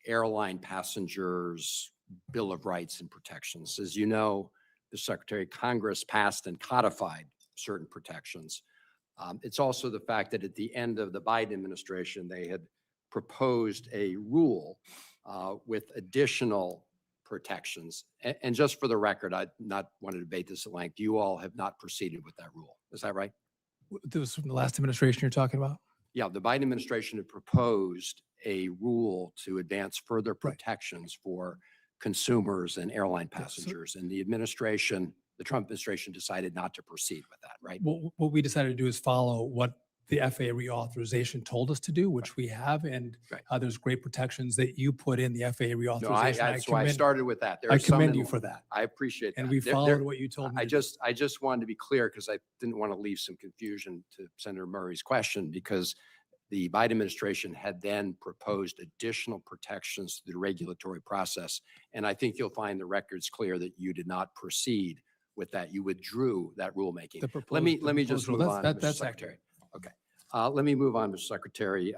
airline passengers' Bill of Rights and protections. As you know, the Secretary, Congress passed and codified certain protections. It's also the fact that at the end of the Biden administration, they had proposed a rule with additional protections. And just for the record, I not want to debate this at length. You all have not proceeded with that rule. Is that right? This was from the last administration you're talking about? Yeah, the Biden administration had proposed a rule to advance further Right. protections for consumers and airline Yeah, so- passengers. And the administration, the Trump administration decided not to proceed with that, right? What we decided to do is follow what the FAA reauthorization told us to do, which we have, and Right. there's great protections that you put in the FAA No, reauthorization. that's why I started with that. There I are some commend in- you for that. I appreciate that. And we There- followed there- what you told me. I to do. just wanted to be clear because I didn't want to leave some confusion to Senator Murray's question, because the Biden administration had then proposed additional protections through the regulatory process. And I think you'll find the records clear that you did not proceed with that. You withdrew that rulemaking. The Let proposed- me the just proposed rule. move That's- on, that- Mr. that's Secretary. accurate. Okay. Let me move on, Mr. Secretary,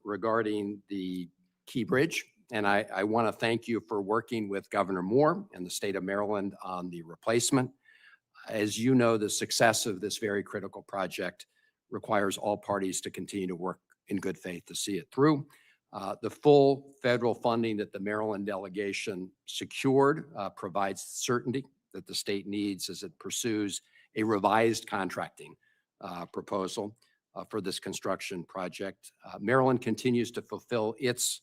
regarding the Key Bridge. And I want to thank you for working with Governor Moore and the state of Maryland on the replacement. As you know, the success of this very critical project requires all parties to continue to work in good faith to see it through. The full federal funding that the Maryland delegation secured provides certainty that the state needs as it pursues a revised contracting proposal for this construction project. Maryland continues to fulfill its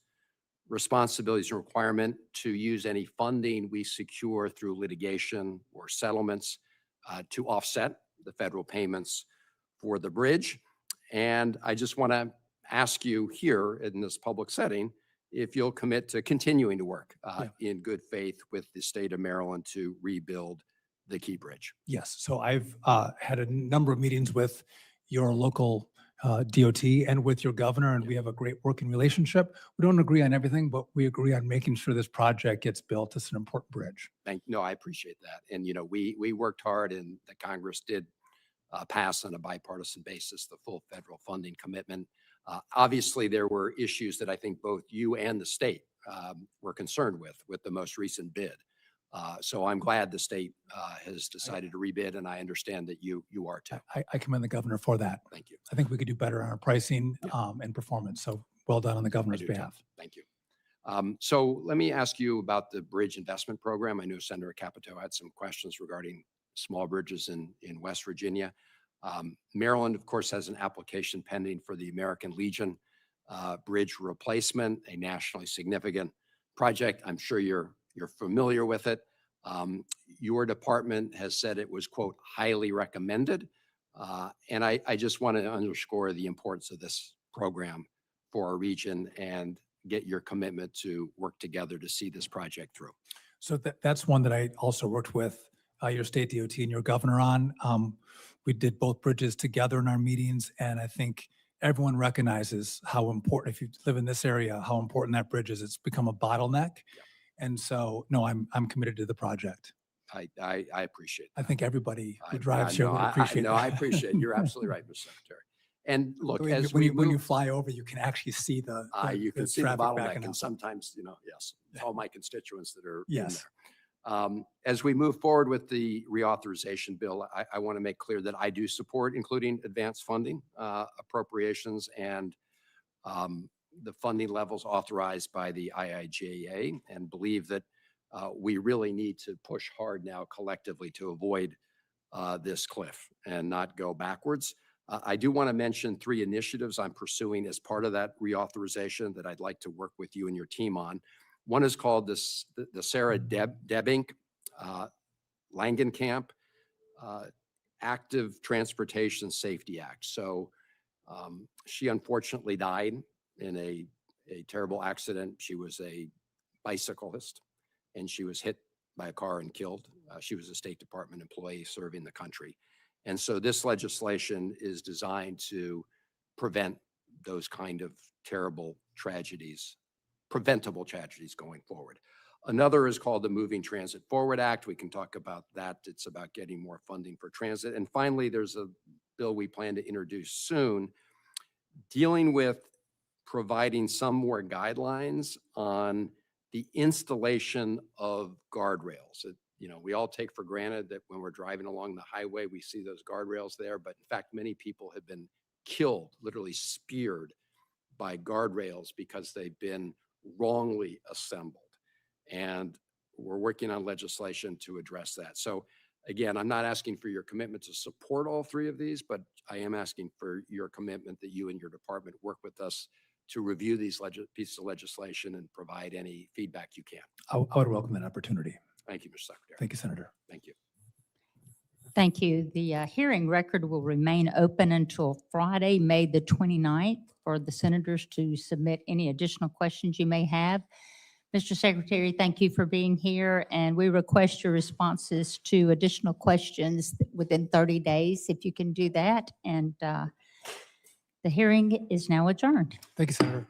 responsibilities and requirement to use any funding we secure through litigation or settlements to offset the federal payments for the bridge. And I just want to ask you here in this public setting, if you'll commit to continuing to work in good faith with the state of Maryland to rebuild the Key Bridge. Yes, so I've had a number of meetings with your local DOT and with your governor, and we have a great working relationship. We don't agree on everything, but we agree on making sure this project gets built. It's an important bridge. No, I appreciate that. And, you know, we worked hard, and the Congress did pass on a bipartisan basis the full federal funding commitment. Obviously, there were issues that I think both you and the state were concerned with the most recent bid. So I'm glad the state has decided to rebid, and I understand that you are too. I commend the governor for that. Thank you. I think we could do better on our pricing and performance. So well done on the I governor's do too. behalf. Thank you. So let me ask you about the bridge investment program. I know Senator Capito had some questions regarding small bridges in West Virginia. Maryland, of course, has an application pending for the American Legion bridge replacement, a nationally significant project. I'm sure you're familiar with it. Your department has said it was, quote, highly recommended. And I just want to underscore the importance of this program for our region and get your commitment to work together to see this project through. So that's one that I also worked with your state DOT and your governor on. We did both bridges together in our meetings, and I think everyone recognizes how important, if you live in this area, how important that bridge is. It's become a bottleneck. And so, no, I'm committed to the project. I appreciate I that. think everybody who I- drives I here know, would I- appreciate No, that. I appreciate it. You're absolutely right, Mr. Secretary. And look, When as when we you move, fly over, you can actually see you can see the traffic bottleneck, backing and up. sometimes, you know, yes, it's all my constituents that are in Yes. there. As we move forward with the reauthorization bill, I want to make clear that I do support including advanced funding appropriations and the funding levels authorized by the IIJA, and believe that we really need to push hard now collectively to avoid this cliff and not go backwards. I do want to mention 3 initiatives I'm pursuing as part of that reauthorization that I'd like to work with you and your team on. One is called the Sarah Debink Langenkamp Active Transportation Safety Act. So she unfortunately died in a terrible accident. She was a bicyclist, and she was hit by a car and killed. She was a State Department employee serving the country. And so this legislation is designed to prevent those kind of terrible tragedies, preventable tragedies going forward. Another is called the Moving Transit Forward Act. We can talk about that. It's about getting more funding for transit. And finally, there's a bill we plan to introduce soon dealing with providing some more guidelines on the installation of guardrails. You know, we all take for granted that when we're driving along the highway, we see those guardrails there, but in fact, many people have been killed, literally speared by guardrails because they've been wrongly assembled. And we're working on legislation to address that. So again, I'm not asking for your commitment to support all three of these, but I am asking for your commitment that you and your department work with us to review these pieces of legislation and provide any feedback you can. I would welcome that opportunity. Thank you, Mr. Secretary. Thank you, Senator. Thank you. Thank you. The hearing record will remain open until Friday, May the 29th, for the senators to submit any additional questions you may have. Mr. Secretary, thank you for being here, and we request your responses to additional questions within 30 days, if you can do that. And the hearing is now adjourned. Thank you, Senator.